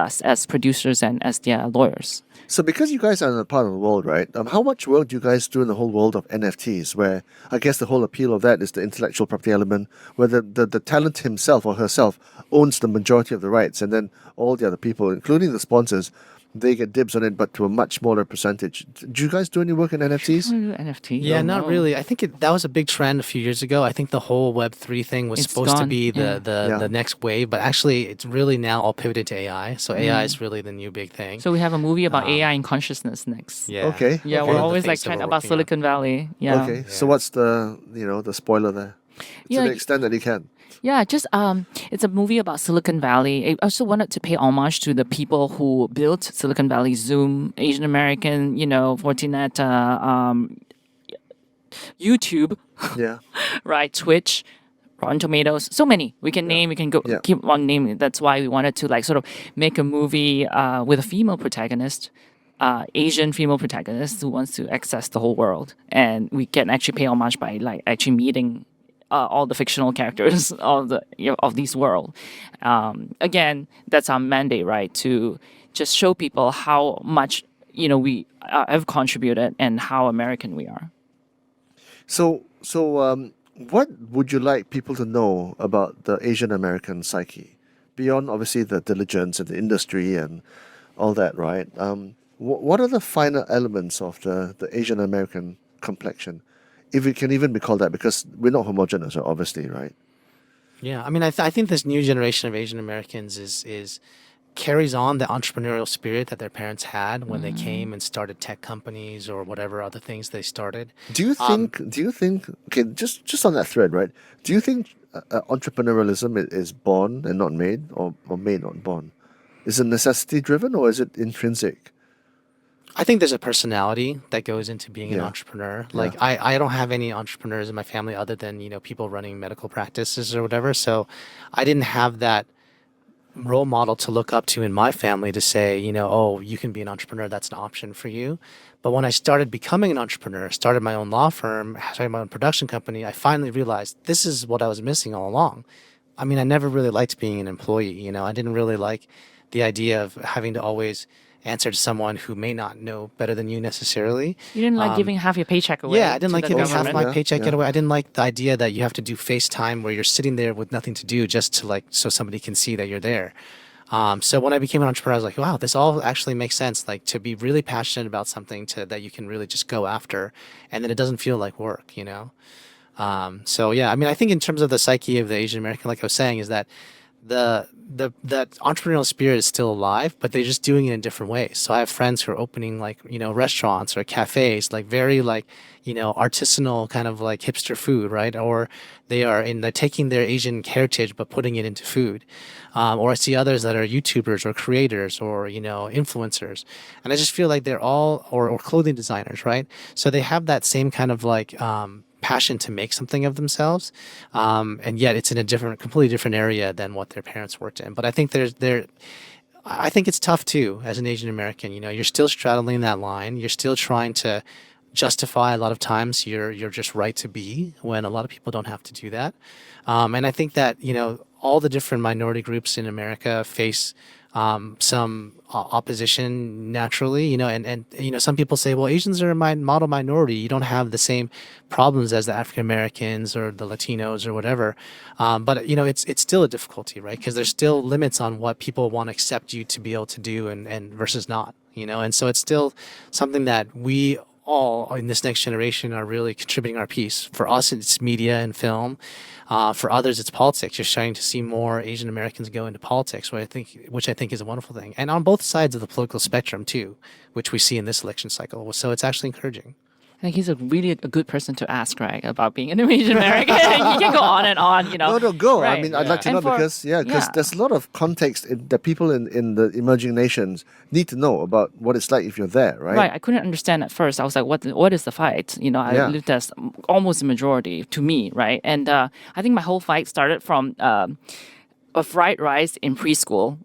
us as producers and as their lawyers. So because you guys are in a part of the world, right? How much work do you guys do in the whole world of NFTs, where I guess the whole appeal of that is the intellectual property element, where the talent himself or herself owns the majority of the rights, and then all the other people, including the sponsors, they get dibs on it, but to a much smaller percentage. Do you guys do any work in NFTs? NFT? Yeah, not really. I think that was a big trend a few years ago. I think the whole Web3 thing was It's supposed to gone, be yeah. the next wave, but actually it's really now all pivoted to AI. So AI is really the new big thing. So we have a movie about AI and consciousness next. Yeah. Okay. Yeah, Okay. we're One of the always like things that trying we're about working on. Silicon Valley. Yeah. Okay. So what's the the spoiler there? To Yeah, the extent that you can. Yeah, just it's a movie about Silicon Valley. I also wanted to pay homage to the people who built Silicon Valley, Zoom, Asian American, Fortinet, YouTube, Yeah. right, Twitch, Rotten Tomatoes, so many. We can name, we can go Yeah. keep on naming. That's why we wanted to sort of make a movie with a female protagonist. Asian female protagonist who wants to access the whole world, and we can actually pay homage by actually meeting all the fictional characters of this world. Again, that's our mandate, right? To just show people how much we have contributed and how American we are. So what would you like people to know about the Asian American psyche, beyond obviously the diligence and the industry and all that, right? What are the finer elements of the Asian American complexion, if it can even be called that, because we're not homogenous, obviously, right? Yeah, I mean, I think this new generation of Asian Americans is carries on the entrepreneurial spirit that their parents had when they came and started tech companies or whatever other things they started. Do you think? Okay, just on that thread, right? Do you think entrepreneurialism is born and not made, or made not born? Is it necessity driven, or is it intrinsic? I think there's a personality that goes into being an Yeah. entrepreneur. Yeah. Like I don't have any entrepreneurs in my family other than, people running medical practices or whatever. So I didn't have that role model to look up to in my family to say, oh, you can be an entrepreneur. That's an option for you. But when I started becoming an entrepreneur, started my own law firm, started my own production company, I finally realized this is what I was missing all along. I mean, I never really liked being an employee. I didn't really like the idea of having to always answer to someone who may not know better than you necessarily. You didn't like giving half your paycheck away. Yeah, I didn't to like the giving half government. my paycheck Yeah. get away. I didn't like the idea that you have to do FaceTime where you're sitting there with nothing to do just to so somebody can see that you're there. So when I became an entrepreneur, I was like, wow, this all actually makes sense. Like to be really passionate about something that you can really just go after, and then it doesn't feel like work. So yeah, I mean, I think in terms of the psyche of the Asian American, like I was saying, is that that entrepreneurial spirit is still alive, but they're just doing it in different ways. So I have friends who are opening restaurants or cafes, very artisanal kind of like hipster food, right? Or they're taking their Asian heritage but putting it into food. Or I see others that are YouTubers or creators or influencers, and I just feel like they're all or clothing designers, right? So they have that same kind of passion to make something of themselves, and yet it's in a completely different area than what their parents worked in. But I think I think it's tough too as an Asian American. You're still straddling that line. You're still trying to justify a lot of times you're just right to be when a lot of people don't have to do that. And I think that all the different minority groups in America face some opposition naturally, and some people say, well, Asians are a model minority. You don't have the same problems as the African Americans or the Latinos or whatever. But it's still a difficulty, right? Because there's still limits on what people want to accept you to be able to do and versus not. and so it's still something that we all in this next generation are really contributing our piece. For us, it's media and film. For others, it's politics. You're starting to see more Asian Americans go into politics, which I think is a wonderful thing. And on both sides of the political spectrum too, which we see in this election cycle. So it's actually encouraging. I think he's a good person to ask, right, about being an Asian American. You can go on and on, No, go. Right. I mean, I'd like to And know because there's a lot of context that people in the emerging nations need to know about what it's like if you're there, right? Right. I couldn't understand at first. I was like, what is the fight? I lived as almost a majority to me, right? And I think my whole fight started from a fried rice in preschool.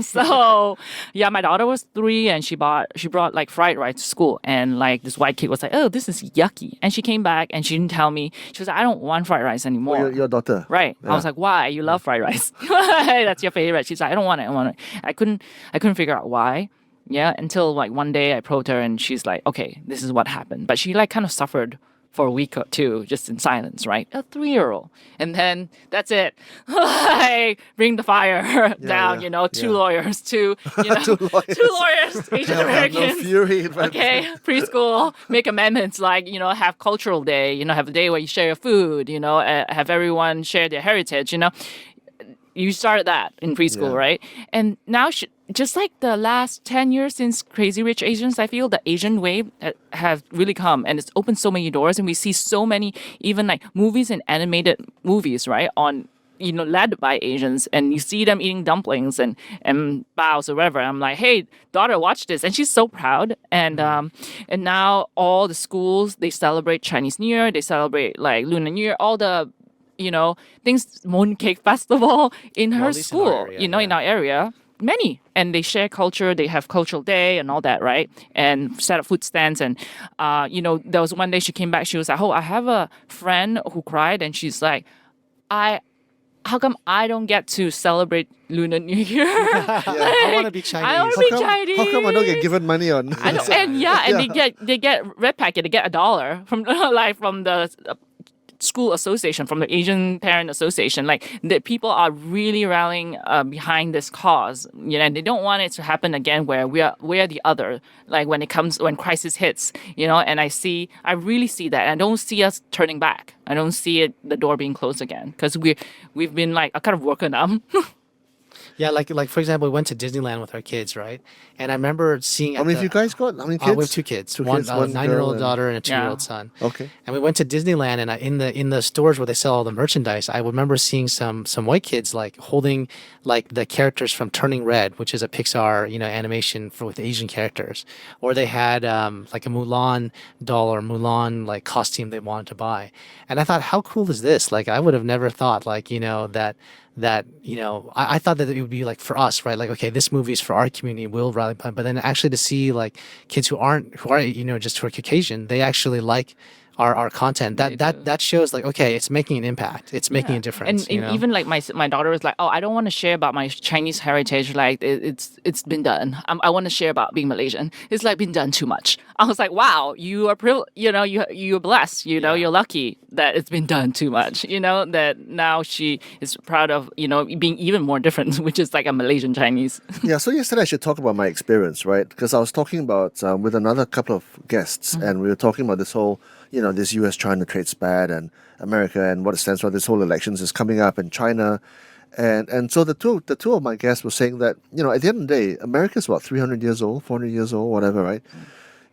So yeah, my daughter was 3 and she brought like fried rice to school, and like this white kid was like, oh, this is yucky. And she came back and she didn't tell me. She was like, I don't want fried rice anymore. Your daughter. Right. Yeah. I was like, why? You love fried rice. That's your favorite. She's like, I don't want it. I couldn't figure out why. Yeah. Until like one day I probed her and she's like, okay, this is what happened. But she like kind of suffered for a week or two, just in silence, right? A 3-year-old. And then that's it. Like, bring the fire down, two lawyers, two lawyers, Asian Americans. No fury. Okay, preschool, make amendments like, have cultural day, have a day where you share your food, have everyone share their heritage, You started that in preschool, right? And now, just like the last 10 years since Crazy Rich Asians, I feel the Asian wave has really come, and it's opened so many doors, and we see so many, even like movies and animated movies, right? On, led by Asians, and you see them eating dumplings and baos or whatever. I'm like, hey, daughter, watch this. And she's so proud. And now all the schools, they celebrate Chinese New Year, they celebrate like Lunar New Year, all the things, Mooncake Festival in her school, in our area, many. And they share culture, they have cultural day and all that, right? And set up food stands. And, there was one day she came back, she was like, oh, I have a friend who cried. And she's like, how come I don't get to celebrate Lunar New Year? I want to be Chinese. I want to be Chinese. How come I don't get given money on? I know, and they get red packet, they get $1 from from the school association, from the Asian Parent Association. Like, the people are really rallying behind this cause, and they don't want it to happen again where we're the other, like when crisis hits, and I really see that. I don't see us turning back. I don't see the door being closed again, because we've been like kind of working them. Yeah, like for example, we went to Disneyland with our kids, right? And I remember seeing. How many of you guys got? How many kids? We have 2 kids. Two one kids, one 9-year-old girl daughter and a 2-year-old son. Okay. And we went to Disneyland, and in the stores where they sell all the merchandise, I remember seeing some white kids like holding like the characters from Turning Red, which is a Pixar animation with Asian characters, or they had like a Mulan doll or Mulan like costume they wanted to buy, and I thought, how cool is this? Like, I would have never thought that I thought that it would be like for us, right? Like, okay, this movie is for our community, we'll rally behind. But then actually to see like kids who are just who are Caucasian, they actually like our content. That shows like, okay, it's making an impact. It's making a difference. And even like my daughter was like, oh, I don't want to share about my Chinese heritage. Like it's been done. I want to share about being Malaysian. It's like been done too much. I was like, wow, you are you're blessed. You're lucky that it's been done too much. That now she is proud of being even more different, which is like a Malaysian Chinese. Yeah. So yesterday I should talk about my experience, right? Because I was talking about with another couple of guests, and we were talking about this whole. This US-China trade spat and America and what it stands for. This whole elections is coming up in China, and so the two of my guests were saying that at the end of the day, America's about 300 years old, 400 years old, whatever, right?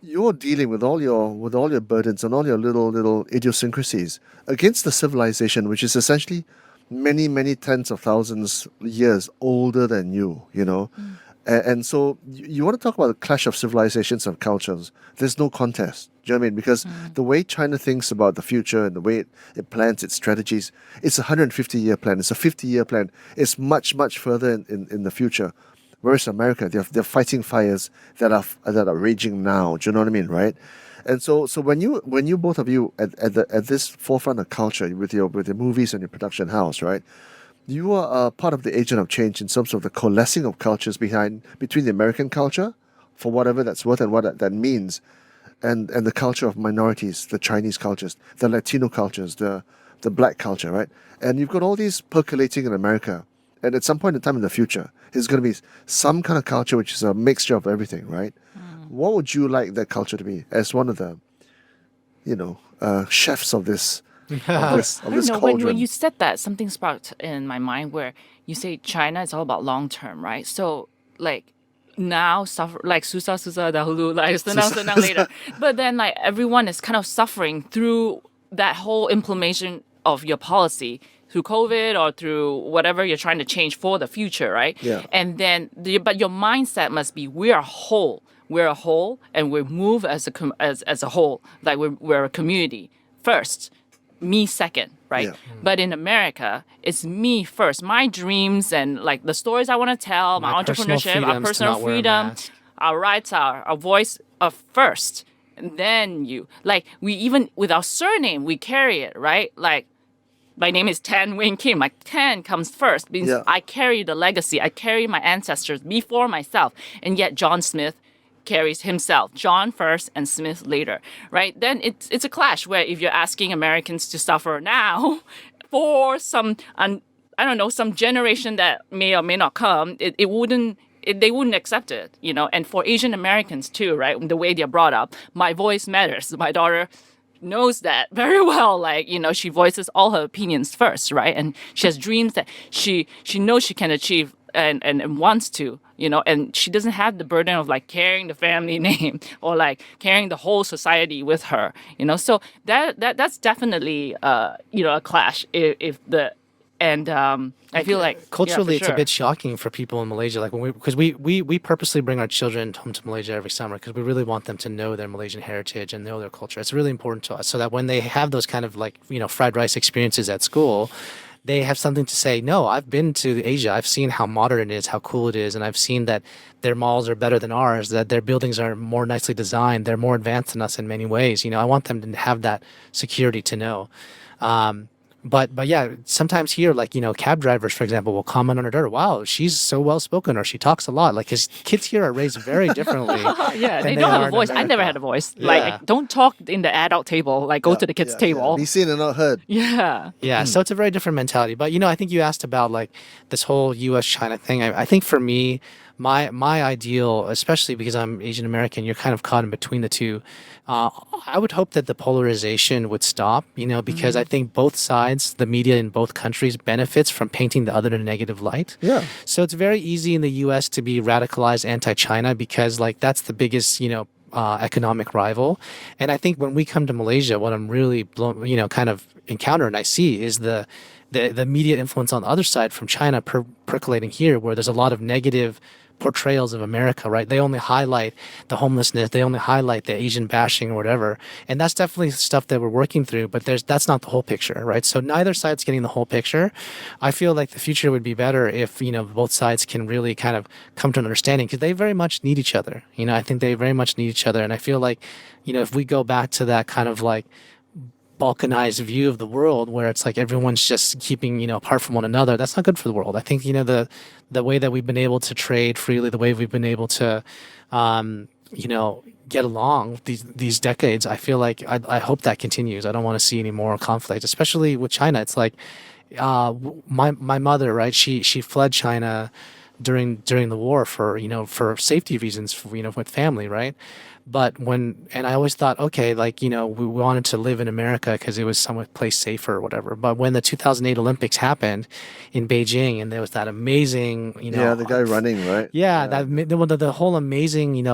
You're dealing with all your burdens and all your little idiosyncrasies against the civilization, which is essentially many tens of thousands years older than you. And so you want to talk about the clash of civilizations and cultures. There's no contest. Do you know what I mean? Because the way China thinks about the future and the way it plans its strategies, it's a 150-year plan. It's a 50-year plan. It's much further in the future. Whereas America, they're fighting fires that are raging now. Do you know what I mean, right? And so when you both of you at this forefront of culture with your movies and your production house, right? You are a part of the agent of change in terms of the coalescing of cultures between the American culture, for whatever that's worth and what that means, and the culture of minorities, the Chinese cultures, the Latino cultures, the black culture, right? And you've got all these percolating in America, And at some point in time in the future, it's going to be some kind of culture which is a mixture of everything, right? What would you like that culture to be as one of the, chefs of this, of this cauldron? When you said that, something sparked in my mind where you say China is all about long term, right? So like now suffer like susah dahulu, like senang later. But then like everyone is kind of suffering through that whole implementation of your policy through COVID or through whatever you're trying to change for the future, right? Yeah. And then, but your mindset must be we are whole. We're a whole, and we move as a whole. Like we're a community first, me second, right? Yeah. But in America, it's me first. My dreams and like the stories I want to tell, my personal entrepreneurship, our freedoms to personal not wear a freedom, mask. our rights, our voice are first. And then we even with our surname, we carry it, right? Like my name is Tan Wing Kim. Like Tan comes first means Yeah. I carry the legacy. I carry my ancestors before myself. And yet John Smith carries himself, John first and Smith later, right? Then it's a clash where if you're asking Americans to suffer now for some, some generation that may or may not come, they wouldn't accept it, And for Asian Americans too, right? The way they're brought up, my voice matters. My daughter knows that very well. Like, she voices all her opinions first, right? And she has dreams that she knows she can achieve and wants to, and she doesn't have the burden of like carrying the family name or like carrying the whole society with her, So that's definitely a clash I feel like Culturally, yeah, for it's a bit shocking for people in Malaysia. Like because we purposely bring our children home to Malaysia every summer because we really want them to know their Malaysian heritage and know their culture. It's really important to us so that when they have those kind of like fried rice experiences at school, they have something to say. No, I've been to Asia. I've seen how modern it is, how cool it is, and I've seen that their malls are better than ours, that their buildings are more nicely designed, they're more advanced than us in many ways. I want them to have that security to know. But yeah, sometimes here, like, cab drivers, for example, will comment on her daughter, wow, she's so well spoken, or she talks a lot. Like, his kids here are raised very differently. Yeah, than they don't have are a in voice. I never America. had a voice. Yeah. Like, don't talk in the adult table. Like, go to the kids' table. Be seen and not heard. Yeah. Yeah, so it's a very different mentality. But I think you asked about like this whole U.S.-China thing. I think for me, my ideal, especially because I'm Asian American, you're kind of caught in between the two. I would hope that the polarization would stop, because I think both sides, the media in both countries, benefits from painting the other in a negative light. Yeah. So it's very easy in the U.S. to be radicalized anti-China because like that's the biggest, economic rival. And I think when we come to Malaysia, what I'm really kind of encounter and I see is the media influence on the other side from China percolating here, where there's a lot of negative portrayals of America, right? They only highlight the homelessness, they only highlight the Asian bashing or whatever. And that's definitely stuff that we're working through, but that's not the whole picture, right? So neither side's getting the whole picture. I feel like the future would be better if, both sides can really kind of come to an understanding because they very much need each other. I think they very much need each other. And I feel like, if we go back to that kind of like balkanized view of the world where it's like everyone's just keeping apart from one another, that's not good for the world. I think the way that we've been able to trade freely, the way we've been able to get along these decades, I feel like I hope that continues. I don't want to see any more conflict, especially with China. It's like my mother, right, she fled China during the war for safety reasons, with family, right? But and I always thought, okay, like, we wanted to live in America because it was some place safer or whatever. But when the 2008 Olympics happened in Beijing and there was that amazing, the guy running, right? Yeah, the whole amazing,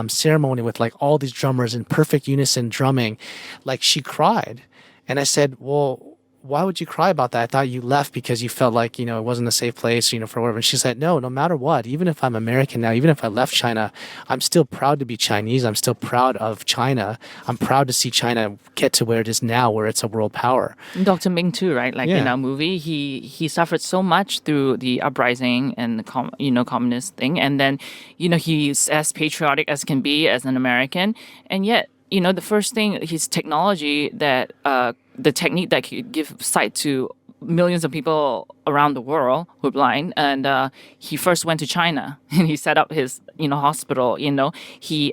ceremony with like all these drummers in perfect unison drumming, like she cried. And I said, well, why would you cry about that? I thought you left because you felt like, it wasn't a safe place, for whatever. And she said, no matter what, even if I'm American now, even if I left China, I'm still proud to be Chinese. I'm still proud of China. I'm proud to see China get to where it is now, where it's a world power. Dr. Ming too, right? Like Yeah. in our movie, he suffered so much through the uprising and the communist thing. And then, he's as patriotic as can be as an American. And yet, the first thing, his technology that, the technique that could give sight to millions of people around the world who are blind. And he first went to China and he set up his, hospital,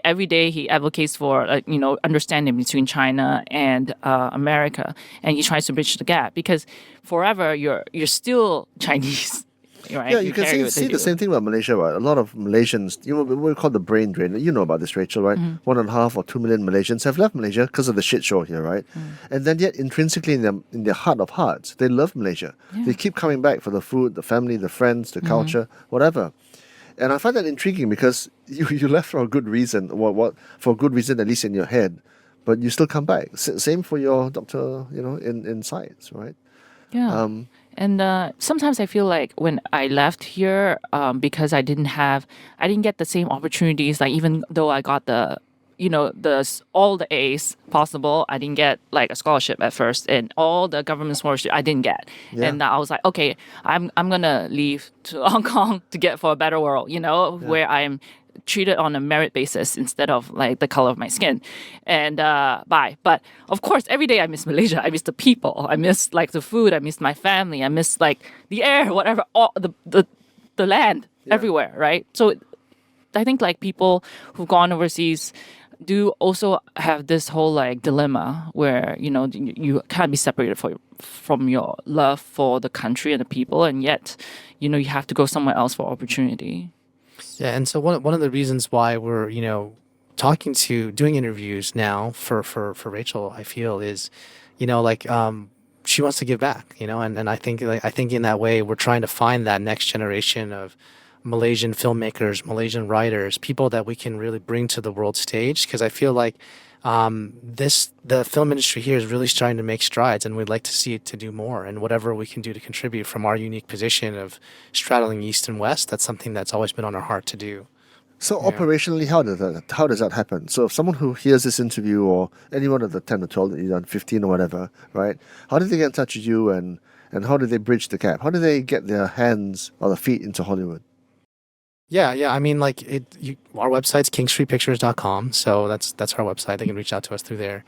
every day he advocates for, understanding between China and America. And he tries to bridge the gap because forever you're still Chinese. right? Yeah, you can carry what they see the do. same thing about Malaysia, right? A lot of Malaysians, what we call the brain drain. You know about this, Rachel, right? 1.5 or 2 million Malaysians have left Malaysia because of the shit show here, right? And then yet intrinsically in their heart of hearts, they love Malaysia. They keep coming back for the food, the family, the friends, the culture, whatever. And I find that intriguing because you left for a good reason, what for a good reason, at least in your head, but you still come back. Same for your doctor, in science, right? Yeah. And sometimes I feel like when I left here, because I didn't get the same opportunities. Like even though I got all the A's possible, I didn't get like a scholarship at first, and all the government scholarship I didn't get. Yeah. And I was like, okay, I'm gonna leave to Hong Kong to get for a better world, where I'm treated on a merit basis instead of like the color of my skin, and bye. But of course, every day I miss Malaysia. I miss the people. I miss like the food. I miss my family. I miss like the air, whatever, all the land everywhere, right? So I think like people who've gone overseas do also have this whole like dilemma where you can't be separated from your love for the country and the people, and yet you have to go somewhere else for opportunity. Yeah, and so one of the reasons why we're doing interviews now for Rachel, I feel, is she wants to give back, and I think in that way we're trying to find that next generation of Malaysian filmmakers, Malaysian writers, people that we can really bring to the world stage, because I feel like the film industry here is really starting to make strides, and we'd like to see it to do more, and whatever we can do to contribute from our unique position of straddling East and West, that's something that's always been on our heart to do. So operationally, how does that happen? So if someone who hears this interview, or any one of the 10 or 12 that you've done, 15 or whatever, right? How do they get in touch with you, and how do they bridge the gap? How do they get their hands or their feet into Hollywood? Yeah. I mean, our website's kingstreetpictures.com, so that's our website. They can reach out to us through there.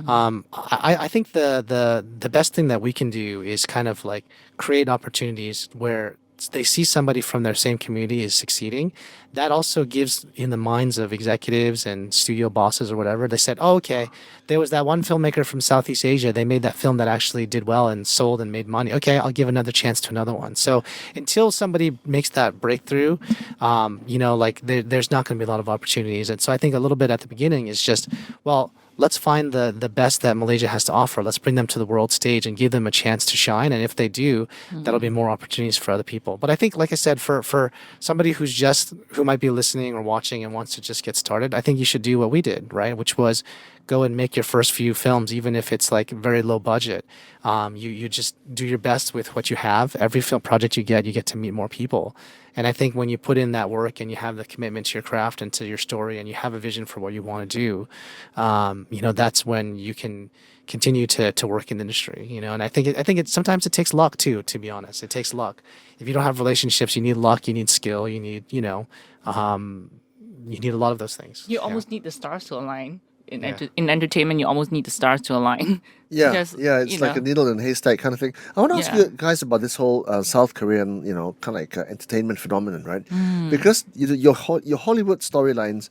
I think the best thing that we can do is kind of like create opportunities where they see somebody from their same community is succeeding. That also gives in the minds of executives and studio bosses or whatever, they said, oh, okay, there was that one filmmaker from Southeast Asia. They made that film that actually did well and sold and made money. Okay, I'll give another chance to another one. So until somebody makes that breakthrough, there's not going to be a lot of opportunities. And so I think a little bit at the beginning is just, well, let's find the best that Malaysia has to offer. Let's bring them to the world stage and give them a chance to shine. And if they do, that'll be more opportunities for other people. But I think, like I said, for somebody who might be listening or watching and wants to just get started, I think you should do what we did, right? Which was go and make your first few films, even if it's like very low budget. You just do your best with what you have. Every film project you get to meet more people. And I think when you put in that work and you have the commitment to your craft and to your story, and you have a vision for what you want to do, that's when you can continue to work in the industry, And I think sometimes it takes luck too, to be honest. It takes luck. If you don't have relationships, you need luck, you need skill, you need, you need a lot of those things. You almost need the stars to align. In entertainment, you almost need the stars to align. Yeah, Because, it's like a needle in a haystack kind of thing. I want to ask you guys about this whole South Korean, kind of like entertainment phenomenon, right? Because your Hollywood storylines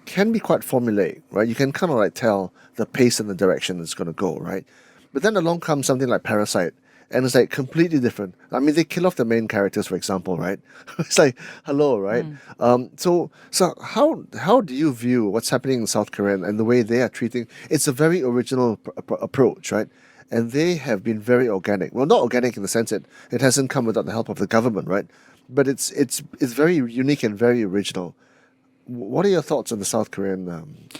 can be quite formulaic, right? You can kind of like tell the pace and the direction it's going to go, right? But then along comes something like Parasite, and it's like completely different. I mean, they kill off the main characters, for example, right? It's like, hello, right? So how do you view what's happening in South Korea and the way they are treating? It's a very original approach, right? And they have been very organic. Well, not organic in the sense that it hasn't come without the help of the government, right? But it's very unique and very original. What are your thoughts on the South Korean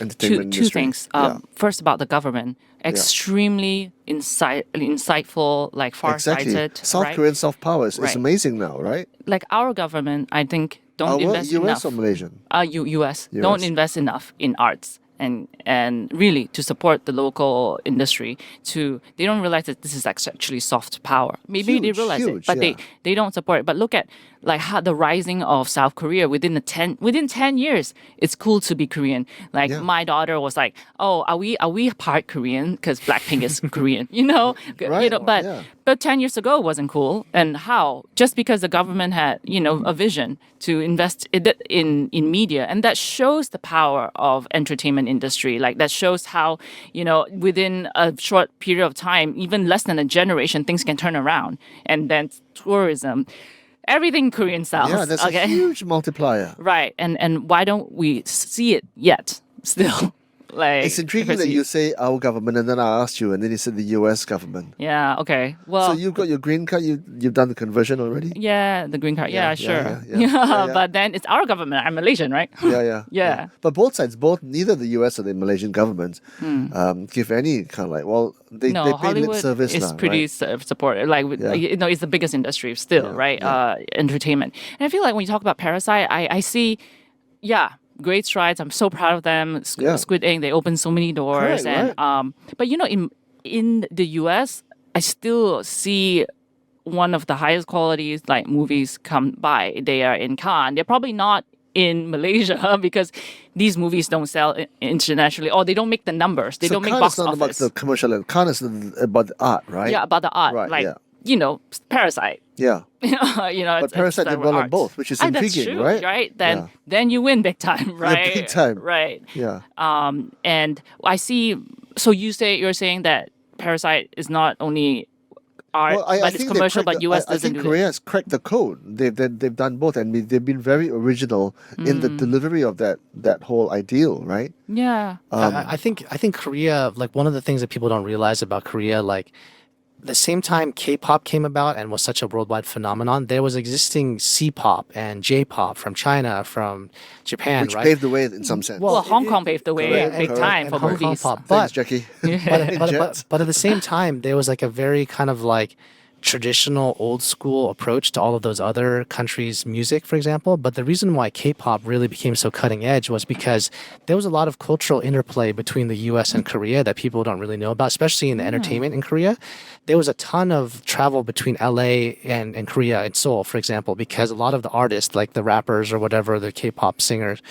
entertainment industry? Two things. First, about the government, extremely insightful, like farsighted. Exactly. South Korean soft power is amazing now, right? Like our government, I think, don't invest US enough. or Malaysian? US don't invest enough in arts. And really to support the local industry. They don't realize that this is actually soft power. Maybe they realize it, but they don't support it. But look at like how the rising of South Korea within 10 years. It's cool to be Korean. Like my daughter was like, "Oh, are we part Korean? Because Blackpink is Korean, Right. But 10 years ago it wasn't cool. And how? Just because the government had a vision to invest in media, and that shows the power of entertainment industry. Like that shows how within a short period of time, even less than a generation, things can turn around. And then tourism. everything Korean styles. Yeah, that's okay? a huge multiplier. Right. And why don't we see it yet still? Like It's intriguing that you say our government, and then I asked you, and then you said the U.S. government. Yeah, okay. Well, So you've got your green card. You've done the conversion already. yeah, the green card. Yeah, Yeah, sure. yeah. But then it's our government. I'm Malaysian, right? Yeah. But both sides, neither the U.S. or the Malaysian government, give any kind of like. Well, they No, pay lip Hollywood service is now, pretty right? supportive. Like, it's the biggest industry still, right? Entertainment. And I feel like when you talk about Parasite, I see, great strides. I'm so proud of them. Squid Ink, they opened so many doors. Correct, and but in the US, I still see one of the highest qualities like movies come by. They are in Cannes. They're probably not in Malaysia because these movies don't sell internationally, or they don't make the numbers. They don't make Cannes box is not office. about the commercial. Cannes is about the art, right? Yeah, about the art. Right, Like, yeah. Parasite. Yeah. But Parasite did well on both, which is intriguing, that's true, right? Right? Then you win big time, right? big time. Right. Yeah. And I see. So you're saying that Parasite is not only art, I but it's think commercial, but US I doesn't think do Korea it. has cracked the code. They've done both, and they've been very original in the delivery of that whole ideal, right? Yeah. I think Korea, like one of the things that people don't realize about Korea, like the same time K-pop came about and was such a worldwide phenomenon, there was existing C-pop and J-pop from China, from Japan, Which right? paved the way in some sense. Well, Hong Kong paved the way Correct, big correct. time for And Hong Kong movies. pop. Thanks, But Jackie. but at the same time, there was like a very kind of like traditional old school approach to all of those other countries' music, for example. But the reason why K-pop really became so cutting edge was because there was a lot of cultural interplay between the US and Korea that people don't really know about, especially in the entertainment in Korea. There was a ton of travel between LA and Korea and Seoul, for example, because a lot of the artists, like the rappers or whatever, the K-pop singers,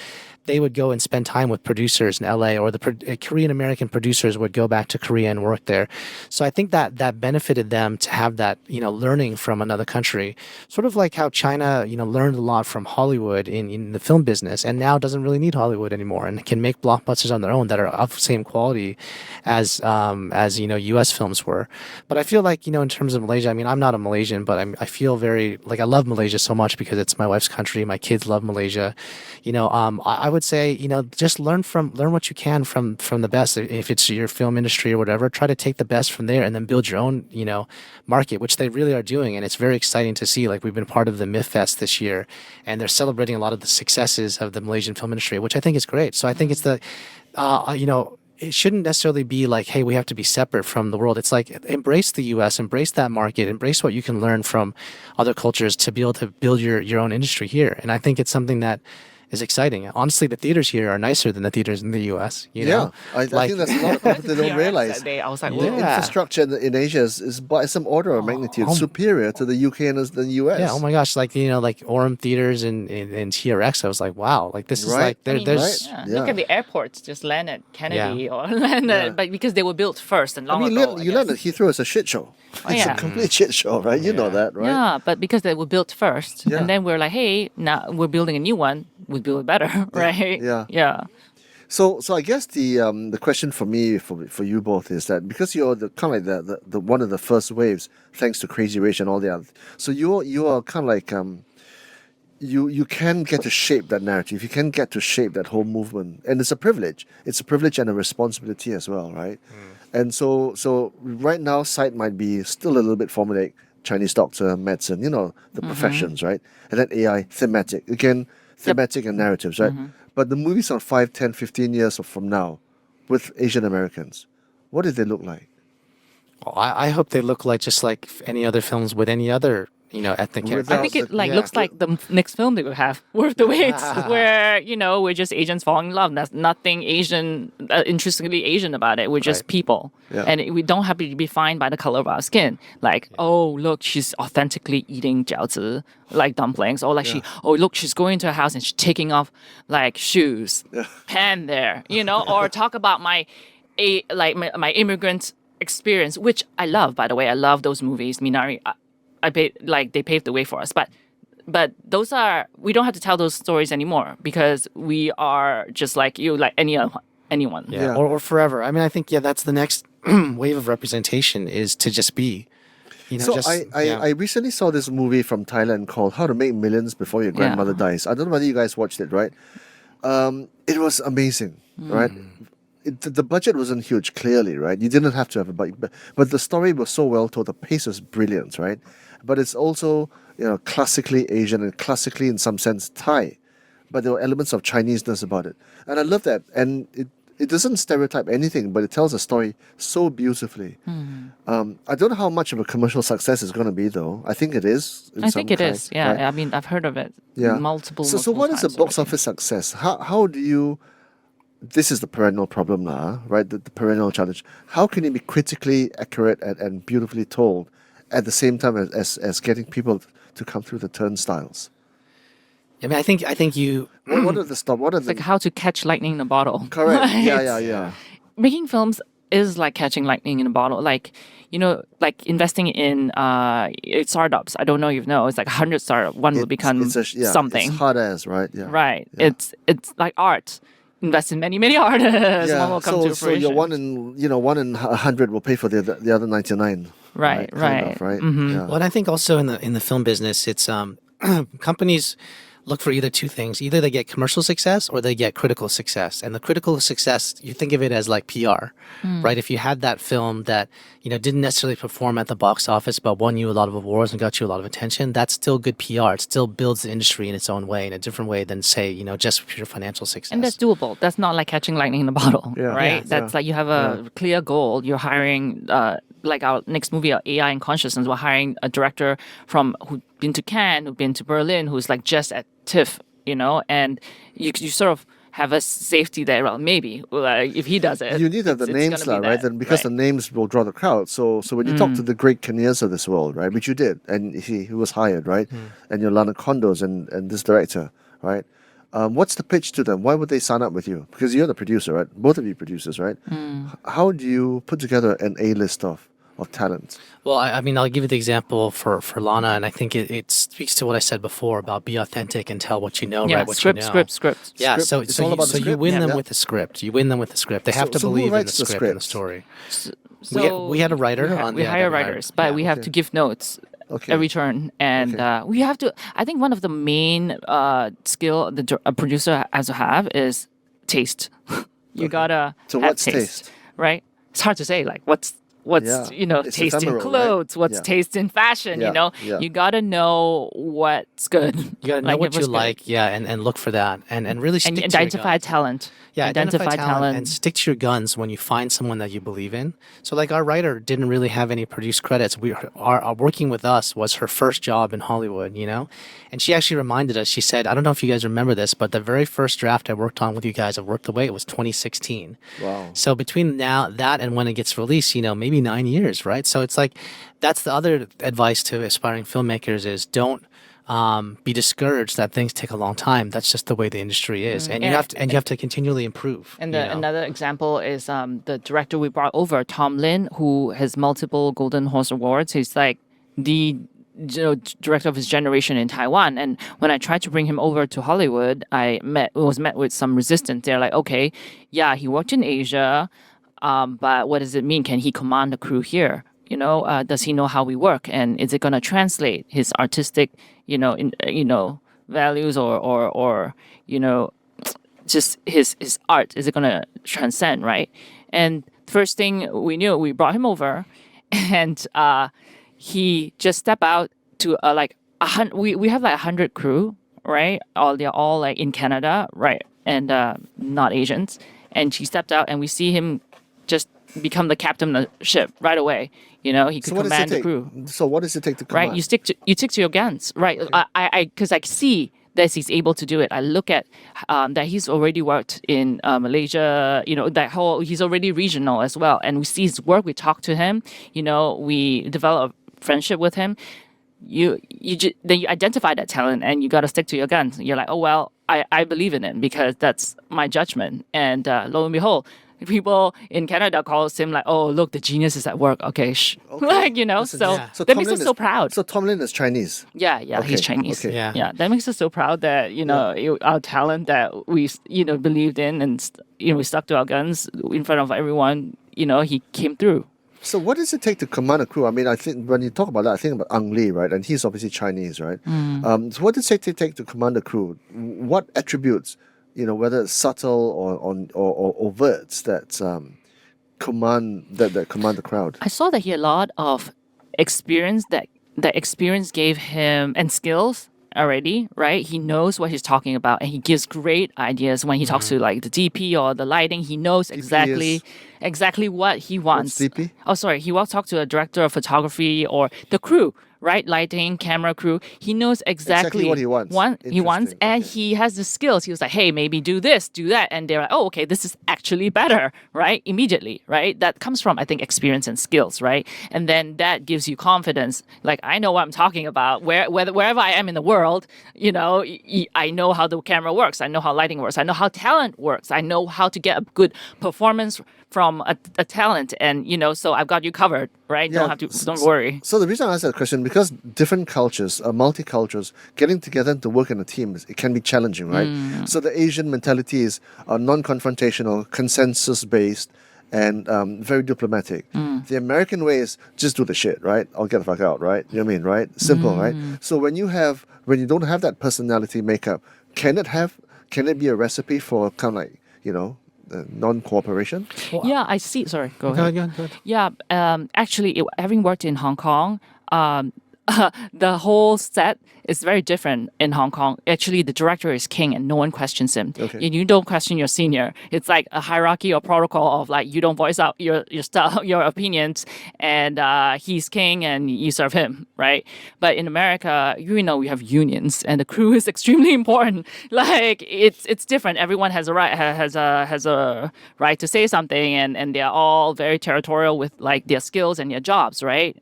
they would go and spend time with producers in LA, or the Korean American producers would go back to Korea and work there. So I think that benefited them to have that, learning from another country, sort of like how China, learned a lot from Hollywood in the film business, and now doesn't really need Hollywood anymore and can make blockbusters on their own that are of the same quality as US films were. But I feel like, in terms of Malaysia, I mean, I'm not a Malaysian, but I feel very, like, I love Malaysia so much because it's my wife's country. My kids love Malaysia. I would say, just learn what you can from the best. If it's your film industry or whatever, try to take the best from there and then build your own, market, which they really are doing. And it's very exciting to see. Like, we've been part of the MIF Fest this year, and they're celebrating a lot of the successes of the Malaysian film industry, which I think is great. So I think it's it shouldn't necessarily be like, hey, we have to be separate from the world. It's like, embrace the US, embrace that market, embrace what you can learn from other cultures to be able to build your own industry here. And I think it's something that is exciting. Honestly, the theaters here are nicer than the theaters in the US. I think that's a lot of people that don't realize. I was like, The whoa. infrastructure in Asia is by some order of magnitude superior to the UK and the US. Yeah, oh my gosh, like Orem theaters and TRX, I was like, wow, like this is Right. like there's Right. Look Yeah. at the airports, just land at Kennedy or land at, but because they were built first and long I mean, ago. you learn that Heathrow is a shit show. It's a complete shit show, right? You know that, right? Yeah, but because they were built first, Yeah. and then we're like, hey, now we're building a new one. We build it better, right? Yeah. So I guess the question for me for you both is that because you're the kind of like the one of the first waves, thanks to Crazy Rich and all the other. So you are kind of like you can get to shape that narrative. You can get to shape that whole movement, and it's a privilege. It's a privilege and a responsibility as well, right? And so right now, sight might be still a little bit formulaic. Chinese doctor, medicine, the professions, right? And then AI, thematic. Again, thematic and narratives, right? But the movies on 5, 10, 15 years from now with Asian Americans, what do they look like? Well, I hope they look like just like any other films with any other ethnic character. I think it looks like the next film they will have, Worth the Wait, where we're just Asians falling in love. There's nothing Asian, intrinsically Asian about it. We're just people, and we don't have to be defined by the color of our skin. Like, oh look, she's authentically eating jiaozi, like dumplings, or like look, she's going to a house and she's taking off like shoes, pen there, or talk about my immigrant experience, which I love. By the way, I love those movies. Minari. They paved the way for us, but those we don't have to tell those stories anymore because we are just like you, like anyone. Or forever. I mean, I think that's the next wave of representation is to just be. You know, So just I recently saw this movie from Thailand called How to Make Millions Before Your Grandmother Dies. I don't know whether you guys watched it, right? It was amazing, right? The budget wasn't huge, clearly, right? You didn't have to have a budget, but the story was so well told. The pace was brilliant, right? But it's also, classically Asian and classically, in some sense, Thai. But there were elements of Chineseness about it. And I love that. And it doesn't stereotype anything, but it tells a story so beautifully. I don't know how much of a commercial success it's going to be, though. I think it is. I think it is. Yeah, right? I mean, I've heard of it multiple. So what is a times box already. office success? How do you? This is the perennial problem now, right? The perennial challenge. How can it be critically accurate and beautifully told at the same time as getting people to come through the turnstiles? I mean, I think you. What are the stop? What are It's the like how to catch lightning in a bottle. correct? Right? Yeah. Making films is like catching lightning in a bottle. Like, like investing in startups. I don't know if you know. It's like 100 startups. One will become something. It's hard as, right? Yeah. Right. Yeah. It's like art. Invest in many artists. Yeah. One will come to So fruition. your one in 100 will pay for the other 99. Right. Kind of, right? Yeah. Well, and I think also in the film business, it's companies look for either two things. Either they get commercial success or they get critical success. And the critical success, you think of it as like PR, right? If you had that film that, didn't necessarily perform at the box office, but won you a lot of awards and got you a lot of attention, that's still good PR. It still builds the industry in its own way, in a different way than, say, just pure financial success. And that's doable. That's not like catching lightning in a bottle, Yeah. right? Yeah. That's like you have a clear goal. You're hiring, like our next movie, AI and Consciousness, we're hiring a director who's been to Cannes, who's been to Berlin, who's like just at TIFF, and you sort of have a safety there. Well, maybe if he does it, You need to have the it's names, gonna be right? that, Then because the names will draw the crowd. So when you talk to the great Kenyas of this world, right, which you did, and he was hired, right, and your Lana Condos and this director, right. What's the pitch to them? Why would they sign up with you? Because you're the producer, right? Both of you producers, right? How do you put together an A-list of talent? Well, I mean, I'll give you the example for Lana, and I think it speaks to what I said before about be authentic and tell what you know, yeah, write what script, you know. script. Yeah, Script. It's so all you, about so the you script. win them Yeah. with the script. You win them with the script. They have to So who believe in the writes the script and the script? story. We had a writer on We the hire writers, but we have to give notes Okay. every turn, and we have to. I think one of the main skill a producer has to have is taste. You gotta So have what's taste? right? It's hard to say. Like what's Yeah. taste It's in ephemeral, right? clothes, what's Yeah. taste in fashion. Yeah, yeah. You gotta know what's good. You gotta know Like, what if you it's good. like, and look for that, and really stick and to your identify guns. talent. Yeah, identify talent. and stick to your guns when you find someone that you believe in. So, like, our writer didn't really have any produced credits. Our working with us was her first job in Hollywood, And she actually reminded us. She said, "I don't know if you guys remember this, but the very first draft I worked on with you guys, I worked away. It was 2016. Wow. So between that and when it gets released, maybe 9 years, right? So it's like that's the other advice to aspiring filmmakers is don't." Be discouraged that things take a long time. That's just the way the industry is, and you have to continually improve. And another example is the director we brought over, Tom Lin, who has multiple Golden Horse Awards. He's like the director of his generation in Taiwan. And when I tried to bring him over to Hollywood, was met with some resistance. They're like, okay, yeah, he worked in Asia, but what does it mean? Can he command a crew here? Does he know how we work? And is it going to translate his artistic, values or just his art? Is it going to transcend, right? And first thing we knew, we brought him over, and he just stepped out to we have like 100 crew, right? They're all like in Canada, right? And not Asians. And he stepped out, and we see him just become the captain of the ship right away. He could command the crew. So what does it take to command? Right, you stick to your guns, right? Because I see that he's able to do it. I look at that he's already worked in Malaysia. He's already regional as well, and we see his work. We talk to him. We develop a friendship with him. Then you identify that talent, and you got to stick to your guns. You're like, oh well, I believe in it because that's my judgment. And lo and behold, people in Canada calls him like, oh, look, the genius is at work. Okay, Listen, so that makes us so proud. So Tom Lin is Chinese. Yeah, Okay, he's Chinese. okay. Yeah. That makes us so proud that our talent that we believed in and we stuck to our guns in front of everyone. He came through. So what does it take to command a crew? I mean, I think when you talk about that, I think about Ang Lee, right? And he's obviously Chinese, right? So what does it take to command a crew? What attributes, whether it's subtle or overt, that command the crowd? I saw that he had a lot of experience that experience gave him and skills already, right? He knows what he's talking about and he gives great ideas when he talks to like the DP or the lighting. He knows exactly what he wants. What's DP? Oh, sorry. He will talk to a director of photography or the crew, right? Lighting, camera crew. He knows exactly what he wants. And he has the skills. He was like, hey, maybe do this, do that. And they're like, oh, okay, this is actually better, right? Immediately, right? That comes from, I think, experience and skills, right? And then that gives you confidence. Like, I know what I'm talking about. Wherever I am in the world, I know how the camera works. I know how lighting works. I know how talent works. I know how to get a good performance from a talent. And, so I've got you covered, right? Yeah. Don't worry. So the reason I asked that question, because different cultures, multicultures, getting together to work in a team, it can be challenging, right? So the Asian mentality is non-confrontational, consensus-based, and very diplomatic. The American way is just do the shit, right? I'll get the fuck out, right? You know what I mean, right? Simple, right? So when you don't have that personality makeup, can it be a recipe for kind of like, non-cooperation? Yeah, I see. Sorry, go ahead. Go ahead. Yeah, actually, having worked in Hong Kong, the whole set is very different in Hong Kong. Actually, the director is king and no one questions him. Okay. And you don't question your senior. It's like a hierarchy or protocol of like you don't voice out your style, your opinions, and he's king and you serve him, right? But in America, we have unions and the crew is extremely important. Like it's different. Everyone has a right has a right to say something, and they're all very territorial with like their skills and their jobs, right?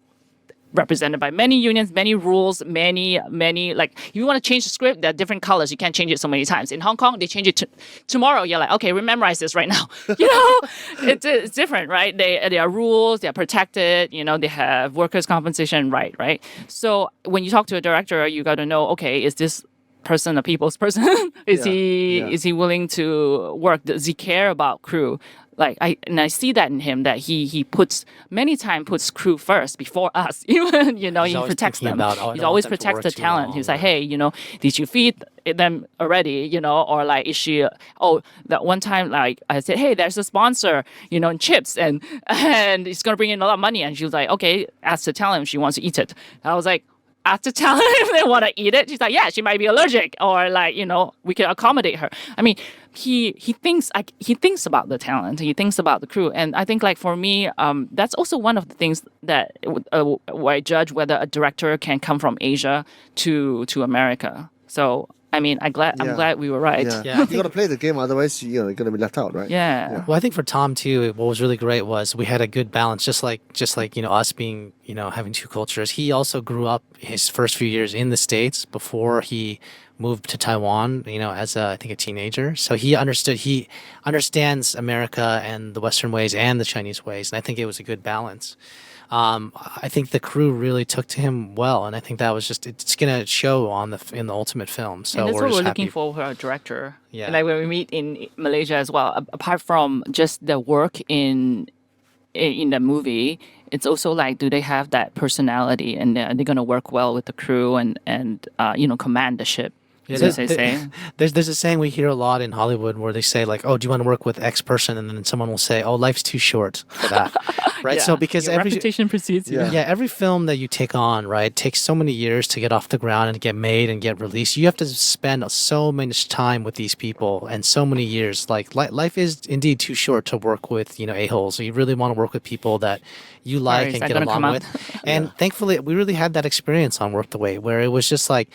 Represented by many unions, many rules, many, like, if you want to change the script, there are different colors. You can't change it so many times. In Hong Kong, they change it tomorrow. You're like, okay, memorize this right now. It's different, right? There are rules, they're protected, they have workers' compensation, right? So when you talk to a director, you got to know, okay, is this person a people's person? Is he willing to work? Does he care about crew? Like I see that in him, that he puts crew first before us. Even he protects them. He always protects the talent. He's like, hey, did you feed them already? Or like, is she? Oh, that one time, like I said, hey, there's a sponsor, in chips, and it's gonna bring in a lot of money. And she was like, okay, ask the talent if she wants to eat it. I was like, after telling her if they want to eat it, she's like, yeah, she might be allergic, or like, we can accommodate her. I mean, he thinks about the talent, he thinks about the crew, and I think like for me, that's also one of the things that where I judge whether a director can come from Asia to America. So I mean, I'm glad we were right. Yeah. You got to play the game, otherwise you're going to be left out, right? Yeah. Well, I think for Tom too, what was really great was we had a good balance, just like us being having two cultures. He also grew up his first few years in the States before he moved to Taiwan, as I think a teenager. So he understands America and the Western ways and the Chinese ways, and I think it was a good balance. I think the crew really took to him well, and I think that was it's gonna show in the ultimate film. So and that's we're what just we're happy. looking for a director. Yeah. Like when we meet in Malaysia as well, apart from just the work in the movie, it's also like, do they have that personality, and are they gonna work well with the crew and command the ship? Yeah, as they say. There's a saying we hear a lot in Hollywood where they say like, oh, do you want to work with X person? And then someone will say, oh, life's too short for that. Right? Yeah. So because Your reputation precedes you. Yeah, every film that you take on, right, takes so many years to get off the ground and get made and get released. You have to spend so much time with these people and so many years. Like life is indeed too short to work with, a-holes. So you really want to work with people that you like and get along with. And thankfully, we really had that experience on Work the Way, where it was just like,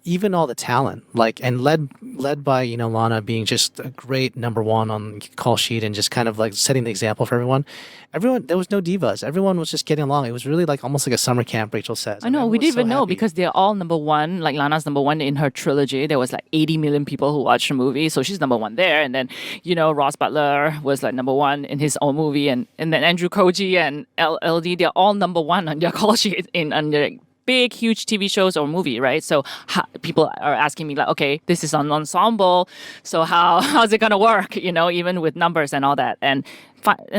even all the talent, like, and led by, Lana being just a great number one on call sheet and just kind of like setting the example for everyone. There was no divas. Everyone was just getting along. It was really like almost like a summer camp, Rachel says. I know, we didn't even know happy. because they're all number one. Like Lana's number one in her trilogy. There was like 80 million people who watched the movie. So she's number one there. And then, Ross Butler was like number one in his own movie. And then Andrew Koji and LD, they're all number one on their call sheet on their big, huge TV shows or movie, right? So people are asking me like, okay, this is an ensemble, so how's it gonna work? Even with numbers and all that. And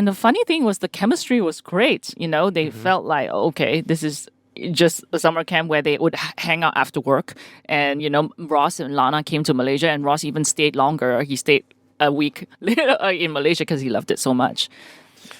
the funny thing was the chemistry was great. They felt like, okay, this is just a summer camp where they would hang out after work. And Ross and Lana came to Malaysia, and Ross even stayed longer. He stayed a week in Malaysia because he loved it so much.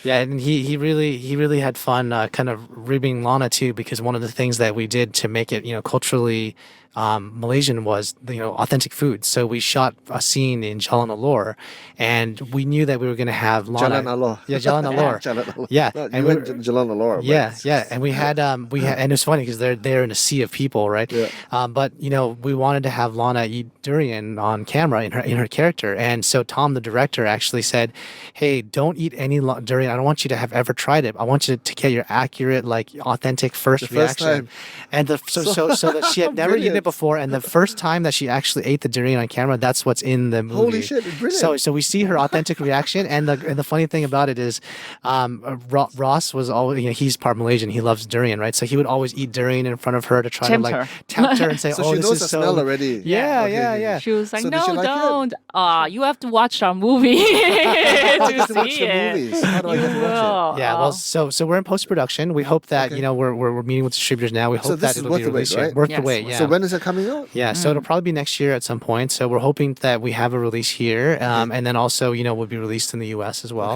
Yeah, and he really had fun kind of ribbing Lana too, because one of the things that we did to make it culturally Malaysian was authentic food. So we shot a scene in Jalan Alor, and we knew that we were going to have Lana. Jalan Alor. Yeah, Jalan Alor. Jalan Alor. Yeah, No, and you went to Jalan Alor. Yeah, and we had and it's funny because they're in a sea of people, right? Yeah. But we wanted to have Lana eat durian on camera in her character, and so Tom, the director, actually said, "Hey, don't eat any durian. I don't want you to have ever tried it. I want you to get your accurate, like authentic first reaction." Time. And so that she had never eaten Brilliant. it before, and the first time that she actually ate the durian on camera, that's what's in the movie. Holy shit, brilliant. So we see her authentic reaction, and the funny thing about it is, Ross was always he's part Malaysian. He loves durian, right? So he would always eat durian in front of her to try Tempt to her. tempt her and say, So "Oh, she this knows is the so." smell already. Yeah, Okay, yeah, okay. yeah. She was like, So did no, she like it? don't. You have to watch our movie I to get to watch see the it. movies. How do I get to watch Yeah, well, so we're in post production. We hope that Okay. we're meeting with distributors now. We So hope this that is it'll worth be the wait, released soon. right? Worth Yes. the wait. it? Yeah. So when is it coming out? Yeah, so it'll probably be next year at some point. So we're hoping that we have a release here, and then also, will be released in the U.S. as well.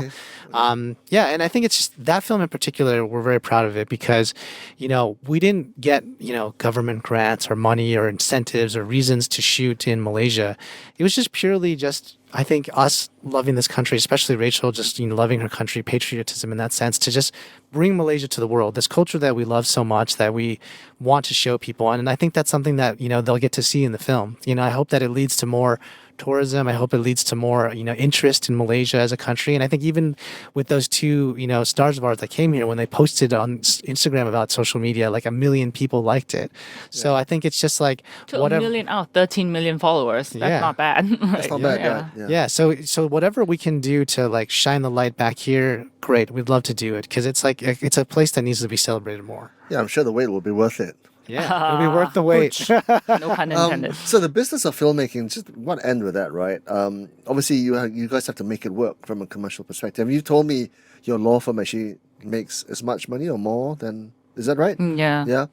Okay. Yeah, and I think it's just that film in particular. We're very proud of it because, we didn't get government grants or money or incentives or reasons to shoot in Malaysia. It was just purely I think us loving this country, especially Rachel, just loving her country, patriotism in that sense, to just bring Malaysia to the world, this culture that we love so much that we want to show people. And I think that's something that they'll get to see in the film. I hope that it leads to more tourism. I hope it leads to more interest in Malaysia as a country. And I think even with those two stars of ours that came here, when they posted on Instagram about social media, like 1 million people liked it. So I think it's just like To whatever. 13 million followers. That's Yeah. not bad. That's not bad. Yeah. Yeah. So whatever we can do to like shine the light back here, great. We'd love to do it because it's like it's a place that needs to be celebrated more. Yeah, I'm sure the wait will be worth it. Yeah, it'll be worth the wait. No pun intended. So the business of filmmaking, just what end with that, right? Obviously, you guys have to make it work from a commercial perspective. You told me your law firm actually makes as much money or more than, is that right? Yeah. Yeah.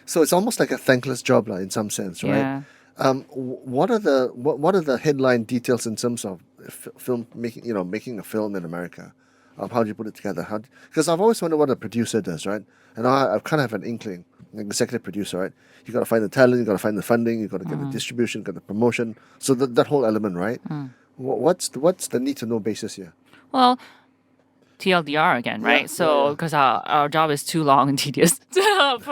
So it's almost like a thankless job, in some sense, right? Yeah. What are the headline details in terms of film making? Making a film in America. How do you put it together? Because I've always wondered what a producer does, right? And I kind of have an inkling, like executive producer, right? You got to find the talent, you got to find the funding, you got to get the distribution, got the promotion. So that whole element, right? What's the need to know basis here? Well, TLDR again, right? So because our job is too long and tedious.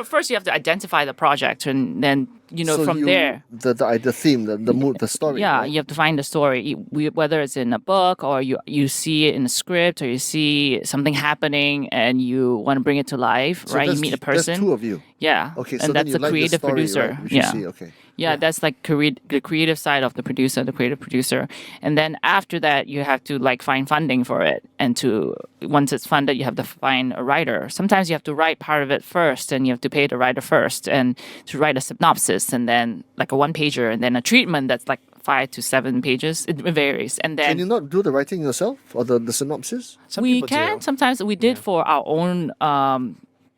First, you have to identify the project, and then So from there. the theme, the mood, the story. Yeah, right? you have to find the story, whether it's in a book or you see it in a script or you see something happening and you want to bring it to life, So right? You there's- meet a person. There's two of you. Yeah. Okay, so and then that's you the like creative the story, producer. right? Which you Yeah. see, okay. Yeah, that's like the creative side of the producer, the creative producer. And then after that, you have to like find funding for it. And once it's funded, you have to find a writer. Sometimes you have to write part of it first and you have to pay the writer first and to write a synopsis and then like a 1-pager and then a treatment that's like 5 to 7 pages. It varies. And then Can you not do the writing yourself or the synopsis? Some we people can. do. Sometimes we did for our own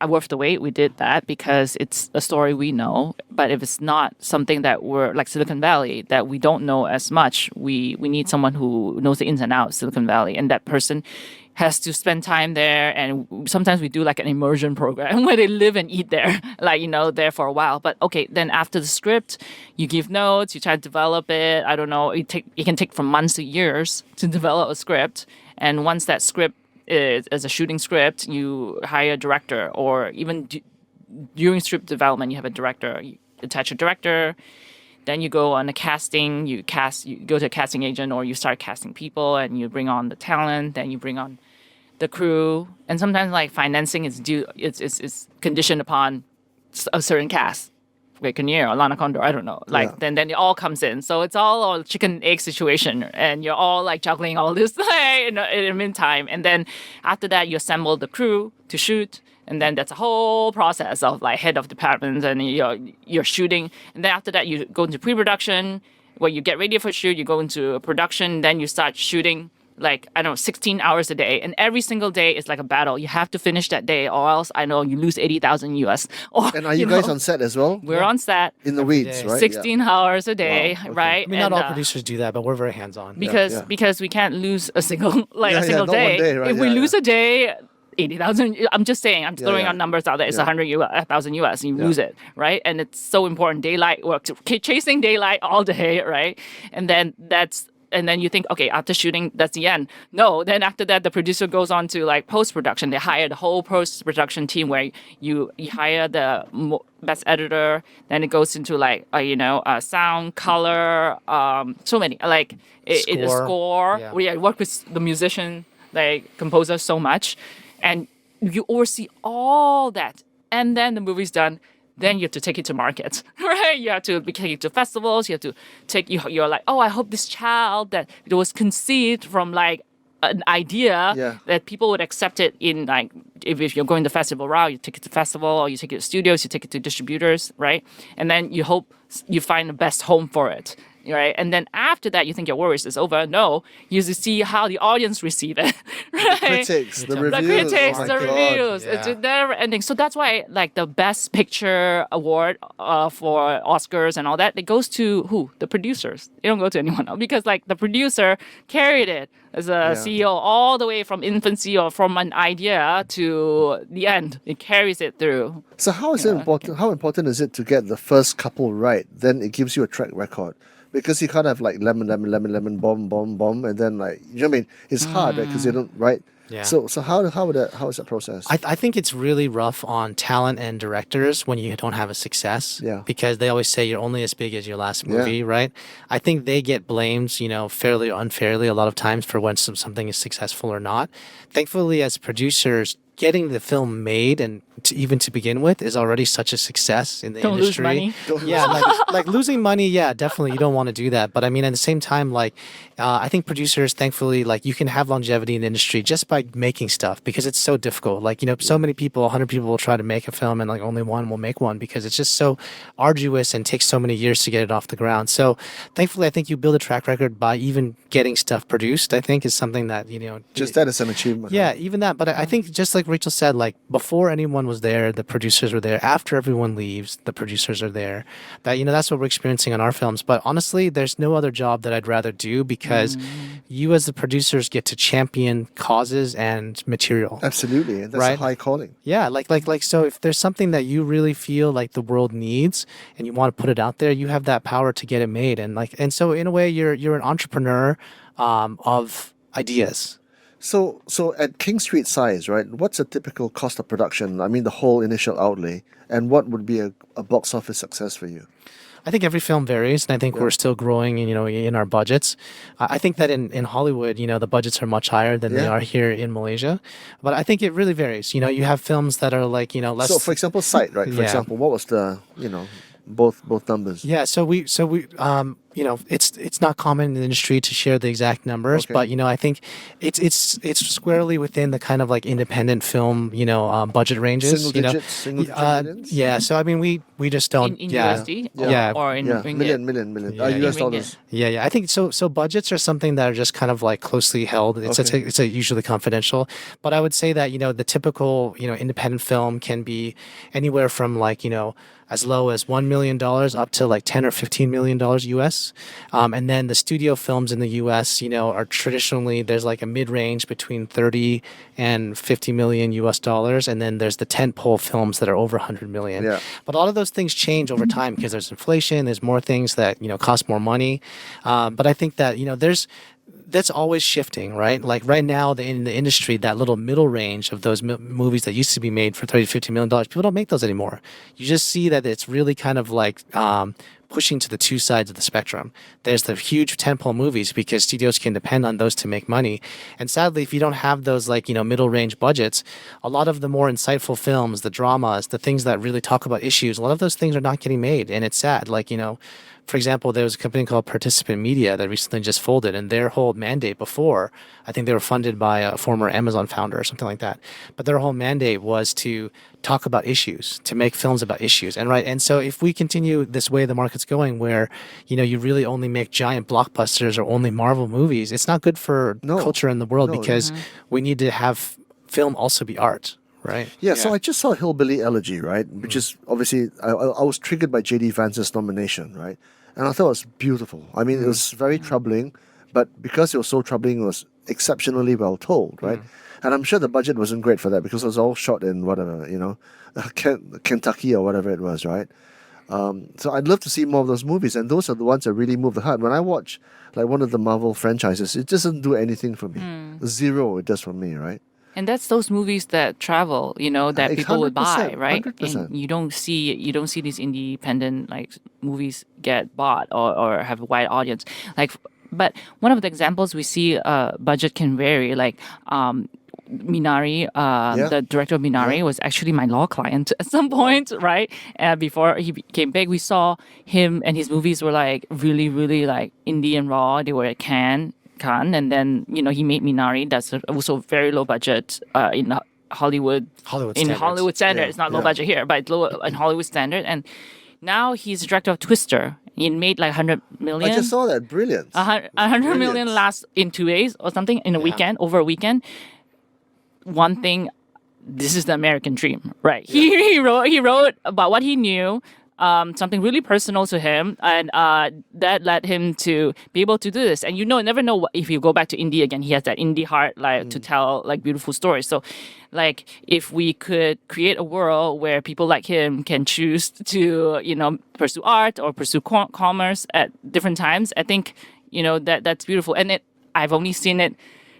Worth the Wait. We did that because it's a story we know. But if it's not something that we're like Silicon Valley that we don't know as much, we need someone who knows the ins and outs of Silicon Valley, and that person has to spend time there. And sometimes we do like an immersion program where they live and eat there, like there for a while. But okay, then after the script, you give notes, you try to develop it. I don't know. It can take from months to years to develop a script, and once that script as a shooting script, you hire a director, or even during script development, you have a director. You attach a director, then you go on a casting. You go to a casting agent, or you start casting people, and you bring on the talent. Then you bring on the crew, and sometimes like financing is due. It's conditioned upon a certain cast. Kinnear or Lana Condor, I don't know. Then it all comes in. So it's all a chicken and egg situation, and you're all like juggling all this in the meantime. And then after that, you assemble the crew to shoot. And then that's a whole process of like head of departments and you're shooting. And then after that, you go into pre-production where you get ready for shoot, you go into production, then you start shooting like, I don't know, 16 hours a day. And every single day is like a battle. You have to finish that day or else, I know, you lose 80,000 US. Or, And are you guys on set as well? We're on set. In the weeds, day. right? 16 hours a day, Wow, okay. right? I mean, not And, all producers do that, but we're very hands-on. because we can't lose a single Yeah, yeah, single not one day. day, right? If we Yeah, lose a day, 80,000. I'm just saying. I'm throwing yeah. out numbers out there. It's 100,000 US. You lose it, right? And it's so important. Daylight work, chasing daylight all day, right? And then you think, okay, after shooting, that's the end. No, then after that, the producer goes on to like post-production. They hire the whole post-production team where you hire the best editor. Then it goes into like, sound, color, so many. Like score. Yeah. We work with the musician, like composer so much. And you oversee all that. And then the movie's done. Then you have to take it to market, right? You have to take it to festivals. You have to you're like, oh, I hope this child that it was conceived from like an idea that people would accept it in like, if you're going the festival route, you take it to festival or you take it to studios, you take it to distributors, right? And then you hope you find the best home for it. Right, and then after that, you think your worries is over. No, you see how the audience receive it. Right? The critics, the reviews. The critics, oh my the God. reviews. Yeah. It's never ending. So that's why, like, the Best Picture award for Oscars and all that, it goes to who? The producers. It don't go to anyone else because, like, the producer carried it as a CEO all the way from infancy or from an idea to the end. It carries it through. So how is it important? How important is it to get the first couple right? Then it gives you a track record. Because you can't have like lemon, bomb, and then like, you know what I mean? It's hard, right? Because they don't, right? Yeah. So how is that process? I think it's really rough on talent and directors when you don't have a success. Yeah. Because they always say you're only as big as your last movie, right? I think they get blamed, fairly or unfairly a lot of times for when something is successful or not. Thankfully, as producers, getting the film made and even to begin with is already such a success in the Don't lose industry. money. Yeah, like losing money, yeah, definitely you don't want to do that. But I mean, at the same time, like I think producers, thankfully, like you can have longevity in the industry just by making stuff because it's so difficult. Like, so many people, 100 people will try to make a film and like only one will make one because it's just so arduous and takes so many years to get it off the ground. So thankfully, I think you build a track record by even getting stuff produced, I think is something that, Just that is an achievement. yeah, even that. But I think just like Rachel said, like before anyone was there, the producers were there. After everyone leaves, the producers are there. That that's what we're experiencing on our films. But honestly, there's no other job that I'd rather do because you as the producers get to champion causes and material. Absolutely. And that's Right. a high calling. Yeah, like so if there's something that you really feel like the world needs and you want to put it out there, you have that power to get it made. And so in a way you're an entrepreneur of ideas. So at King Street size, right? What's a typical cost of production? I mean, the whole initial outlay, and what would be a box office success for you? I think every film varies, and I think we're still growing, in our budgets. I think that in Hollywood, the budgets are much higher than they are here in Malaysia. But I think it really varies. You have films that are like, less. So, for example, Sight, right? For example, what was the, both numbers? Yeah, so we it's not common in the industry to share the exact numbers, but I think it's squarely within the kind of like independent film budget ranges. Single digits millions? Yeah, so I mean we just don't In yeah USD yeah or in ringgit? Million. Yeah, US in dollars. Yeah. I think so. So budgets are something that are just kind of like closely held. It's usually confidential. But I would say that the typical independent film can be anywhere from like as low as $1 million up to like $10 or $15 million US. And then the studio films in the US, are traditionally, there's like a mid-range between 30 and 50 million US dollars. And then there's the tentpole films that are over 100 million. Yeah. But a lot of those things change over time because there's inflation, there's more things that, cost more money. But I think that, that's always shifting, right? Like right now, in the industry, that little middle range of those movies that used to be made for $30 to $50 million, people don't make those anymore. You just see that it's really kind of like pushing to the two sides of the spectrum. There's the huge tentpole movies because studios can depend on those to make money. And sadly, if you don't have those like, middle range budgets, a lot of the more insightful films, the dramas, the things that really talk about issues, a lot of those things are not getting made. And it's sad. Like, for example, there was a company called Participant Media that recently just folded, and their whole mandate before, I think they were funded by a former Amazon founder or something like that. But their whole mandate was to talk about issues, to make films about issues. And so if we continue this way the market's going, where, you really only make giant blockbusters or only Marvel movies, it's not good for culture in the world, because we need to have film also be art. Right. Yeah, so I just saw Hillbilly Elegy, right? Which is obviously, I was triggered by J.D. Vance's nomination, right? And I thought it was beautiful. I mean, it was very troubling, but because it was so troubling, it was exceptionally well told, right? And I'm sure the budget wasn't great for that, because it was all shot in whatever, Kentucky or whatever it was, right? So I'd love to see more of those movies, and those are the ones that really move the heart. When I watch like one of the Marvel franchises, it doesn't do anything for me. Zero, it does for me, right? And that's those movies that travel, that people would buy, 100%, right? 100%. And you don't see these independent movies get bought or have a wide audience. But one of the examples we see, budget can vary. Minari, the director of Minari, was actually my law client at some point, right? Before he became big, we saw him and his movies were really, really indie and raw. They were at Cannes, and then he made Minari. That's also very low budget in Hollywood. Hollywood standard, it's not low budget here, but low in Hollywood standard. And now he's the director of Twister. He made 100 million. I just saw that. Brilliant. 100 million last in 2 days or something in a weekend, over a weekend. One thing, this is the American dream, right? He wrote about what he knew. Something really personal to him, and that led him to be able to do this. And never know if you go back to indie again, he has that indie heart, to tell beautiful stories. So, if we could create a world where people like him can choose to, pursue art or pursue commerce at different times, I think, that's beautiful. And I've only seen it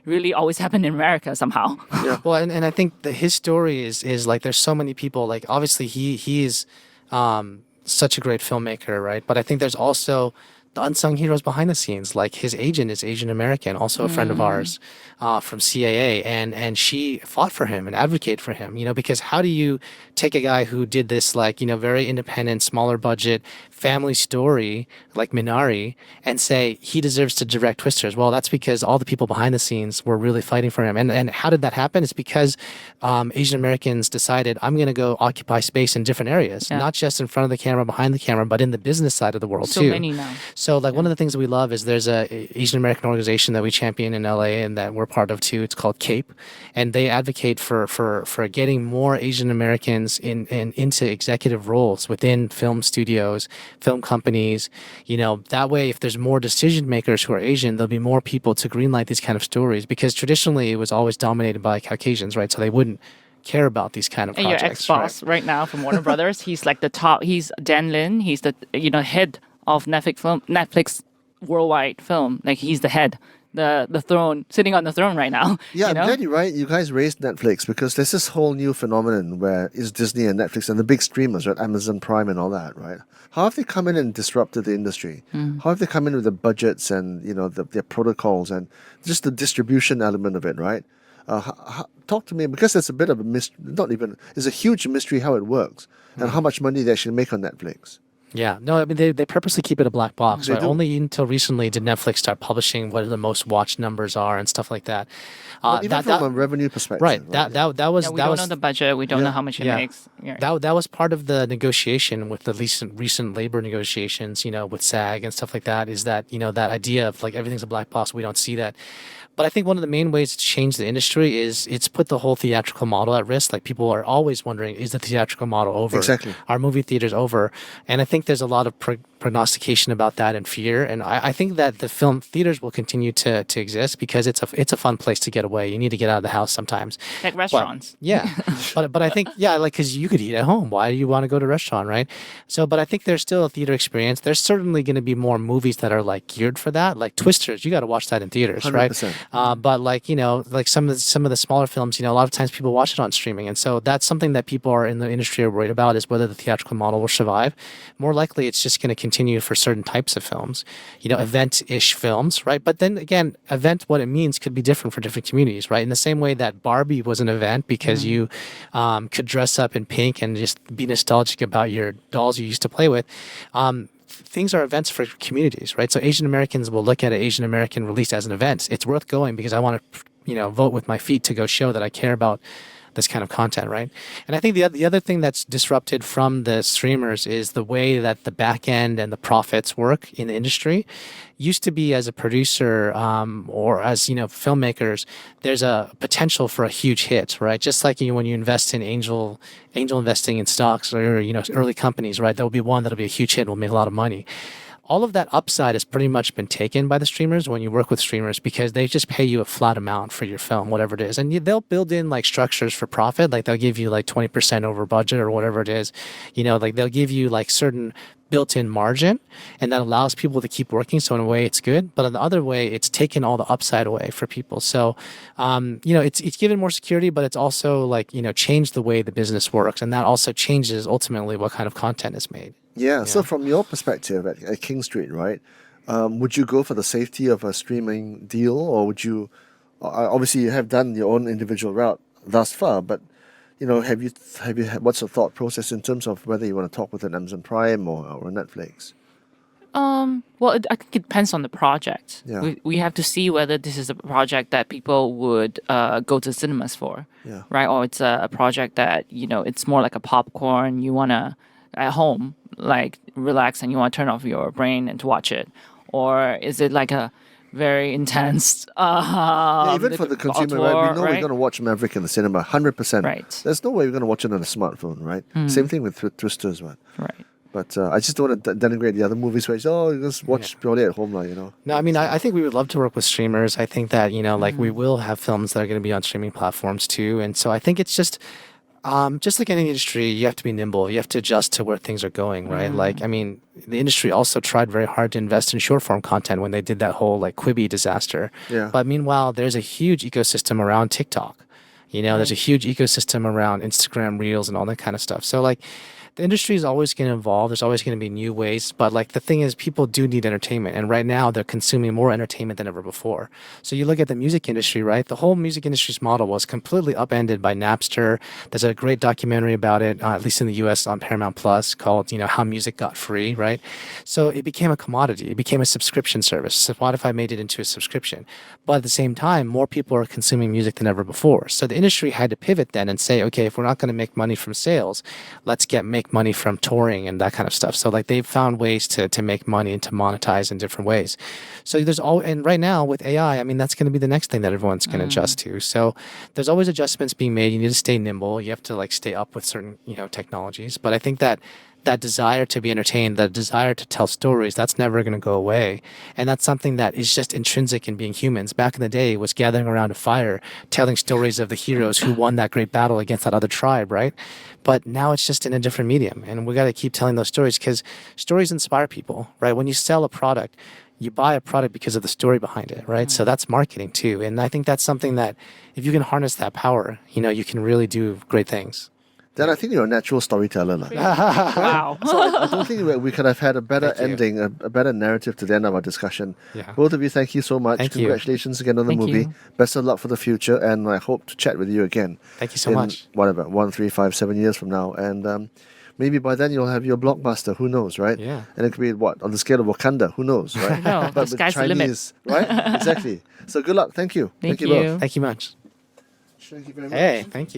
really always happen in America somehow. Yeah. Well, and I think that his story is there's so many people, obviously he is such a great filmmaker, right? But I think there's also the unsung heroes behind the scenes. His agent is Asian American, also a friend of ours from CAA, and she fought for him and advocated for him, because how do you take a guy who did this very independent, smaller budget family story like Minari and say he deserves to direct Twisters? Well, that's because all the people behind the scenes were really fighting for him. And how did that happen? It's because Asian Americans decided, I'm going to go occupy space in different areas, not just in front of the camera, behind the camera, but in the business side of the world too. So many now. So one of the things that we love is there's a Asian American organization that we champion in LA and that we're part of too. It's called CAPE, and they advocate for getting more Asian Americans into executive roles within film studios, film companies. That way, if there's more decision makers who are Asian, there'll be more people to greenlight these kind of stories, because traditionally it was always dominated by Caucasians, right? So they wouldn't care about these kind of projects. And your ex-boss right now from Warner Brothers, he's the top. He's Dan Lin. He's the head of Netflix worldwide film. He's the head, the throne, sitting on the throne right now. Yeah, I'm glad you're right. You guys raised Netflix, because there's this whole new phenomenon where it's Disney and Netflix and the big streamers, right? Amazon Prime and all that, right? How have they come in and disrupted the industry? How have they come in with the budgets and their protocols and just the distribution element of it, right? Talk to me, because it's a bit of a mystery. It's a huge mystery how it works and how much money they actually make on Netflix. Yeah, no, I mean they purposely keep it a black box. Right? do. Only until recently did Netflix start publishing what the most watched numbers are and stuff like that. But even from a revenue perspective, right? That was we don't know the budget. We don't know how much it makes. Yeah. That was part of the negotiation with the recent labor negotiations. With SAG and stuff like that. Is that that idea of everything's a black box? We don't see that. But I think one of the main ways to change the industry is it's put the whole theatrical model at risk. People are always wondering, is the theatrical model over? Exactly. Are movie theaters over? And I think there's a lot of prognostication about that and fear. And I think that the film theaters will continue to exist because it's a fun place to get away. You need to get out of the house sometimes. Like restaurants. But I think, because you could eat at home. Why do you want to go to a restaurant, right? But I think there's still a theater experience. There's certainly going to be more movies that are geared for that. Like Twisters, you got to watch that in theaters, 100%. Right? But some of the smaller films, a lot of times people watch it on streaming, and so that's something that people are in the industry are worried about, is whether the theatrical model will survive. More likely, it's just going to continue for certain types of films, event-ish films, right? But then again, event, what it means could be different for different communities, right? In the same way that Barbie was an event because you could dress up in pink and just be nostalgic about your dolls you used to play with. things are events for communities, right? So Asian Americans will look at an Asian American release as an event. It's worth going because I want to, vote with my feet to go show that I care about this kind of content, right? And I think the other thing that's disrupted from the streamers is the way that the back end and the profits work in the industry. Used to be as a producer or as filmmakers, there's a potential for a huge hit, right? Just like when you invest in angel investing in stocks or early companies, right? There'll be one that'll be a huge hit, will make a lot of money. All of that upside has pretty much been taken by the streamers when you work with streamers because they just pay you a flat amount for your film, whatever it is. And they'll build in like structures for profit. Like they'll give you like 20% over budget or whatever it is. Like they'll give you like certain built-in margin, and that allows people to keep working. So in a way it's good, but in the other way it's taken all the upside away for people. So, it's given more security, but it's also like, changed the way the business works. And that also changes ultimately what kind of content is made. Yeah, so from your perspective at King Street, right, would you go for the safety of a streaming deal, or would you, obviously you have done your own individual route thus far, but, have you what's your thought process in terms of whether you want to talk with an Amazon Prime or Netflix? Well, I think it depends on the project. Yeah. We have to see whether this is a project that people would go to cinemas for, Yeah. right? Or it's a project that, it's more like a popcorn. You want to, at home, like relax and you want to turn off your brain and to watch it. Or is it like a very intense Even for the consumer, right? We know we're going to watch Maverick in the cinema, 100%. Right. There's no way we're going to watch it on a smartphone, right? Same thing with Twister as well. Right. But I just don't want to denigrate the other movies where you just watch purely at home, No, I mean, I think we would love to work with streamers. I think that, we will have films that are going to be on streaming platforms too. And so I think it's just like any industry, you have to be nimble. You have to adjust to where things are going, right? Like, I mean, the industry also tried very hard to invest in short form content when they did that whole like Quibi disaster. Yeah. But meanwhile, there's a huge ecosystem around TikTok. There's a huge ecosystem around Instagram Reels and all that kind of stuff. So like, the industry is always going to evolve. There's always going to be new ways. But like the thing is, people do need entertainment. And right now they're consuming more entertainment than ever before. So you look at the music industry, right? The whole music industry's model was completely upended by Napster. There's a great documentary about it, at least in the US on Paramount Plus, called, How Music Got Free, right? So it became a commodity. It became a subscription service. Spotify made it into a subscription. But at the same time, more people are consuming music than ever before. So the industry had to pivot then and say, okay, if we're not going to make money from sales, let's make money from touring and that kind of stuff. So like they've found ways to make money and to monetize in different ways. So and right now with AI, I mean, that's going to be the next thing that everyone's going to adjust to. So there's always adjustments being made. You need to stay nimble. You have to like stay up with certain, technologies. But I think that desire to be entertained, that desire to tell stories, that's never going to go away. And that's something that is just intrinsic in being humans. Back in the day, it was gathering around a fire, telling stories of the heroes who won that great battle against that other tribe, right? But now it's just in a different medium. And we got to keep telling those stories because stories inspire people, right? When you sell a product, you buy a product because of the story behind it, right? So that's marketing too. And I think that's something that if you can harness that power, you can really do great things. Then I think you're a natural storyteller. Wow. So I don't think we could have had a better ending, a better narrative to the end of our discussion. Yeah. Both of you, thank you so much. Thank you. Congratulations again on the Thank movie. you. Best of luck for the future, and I hope to chat with you again. Thank you so in much. Whatever, 1, 3, 5, 7 years from now. And maybe by then you'll have your blockbuster. Who knows, right? Yeah. And it could be on the scale of Wakanda. Who knows, right? No, the with sky's the limit. right? Exactly. So good luck. Thank you. Thank you you. both. Thank you much. Thank you very much. Hey, thank you.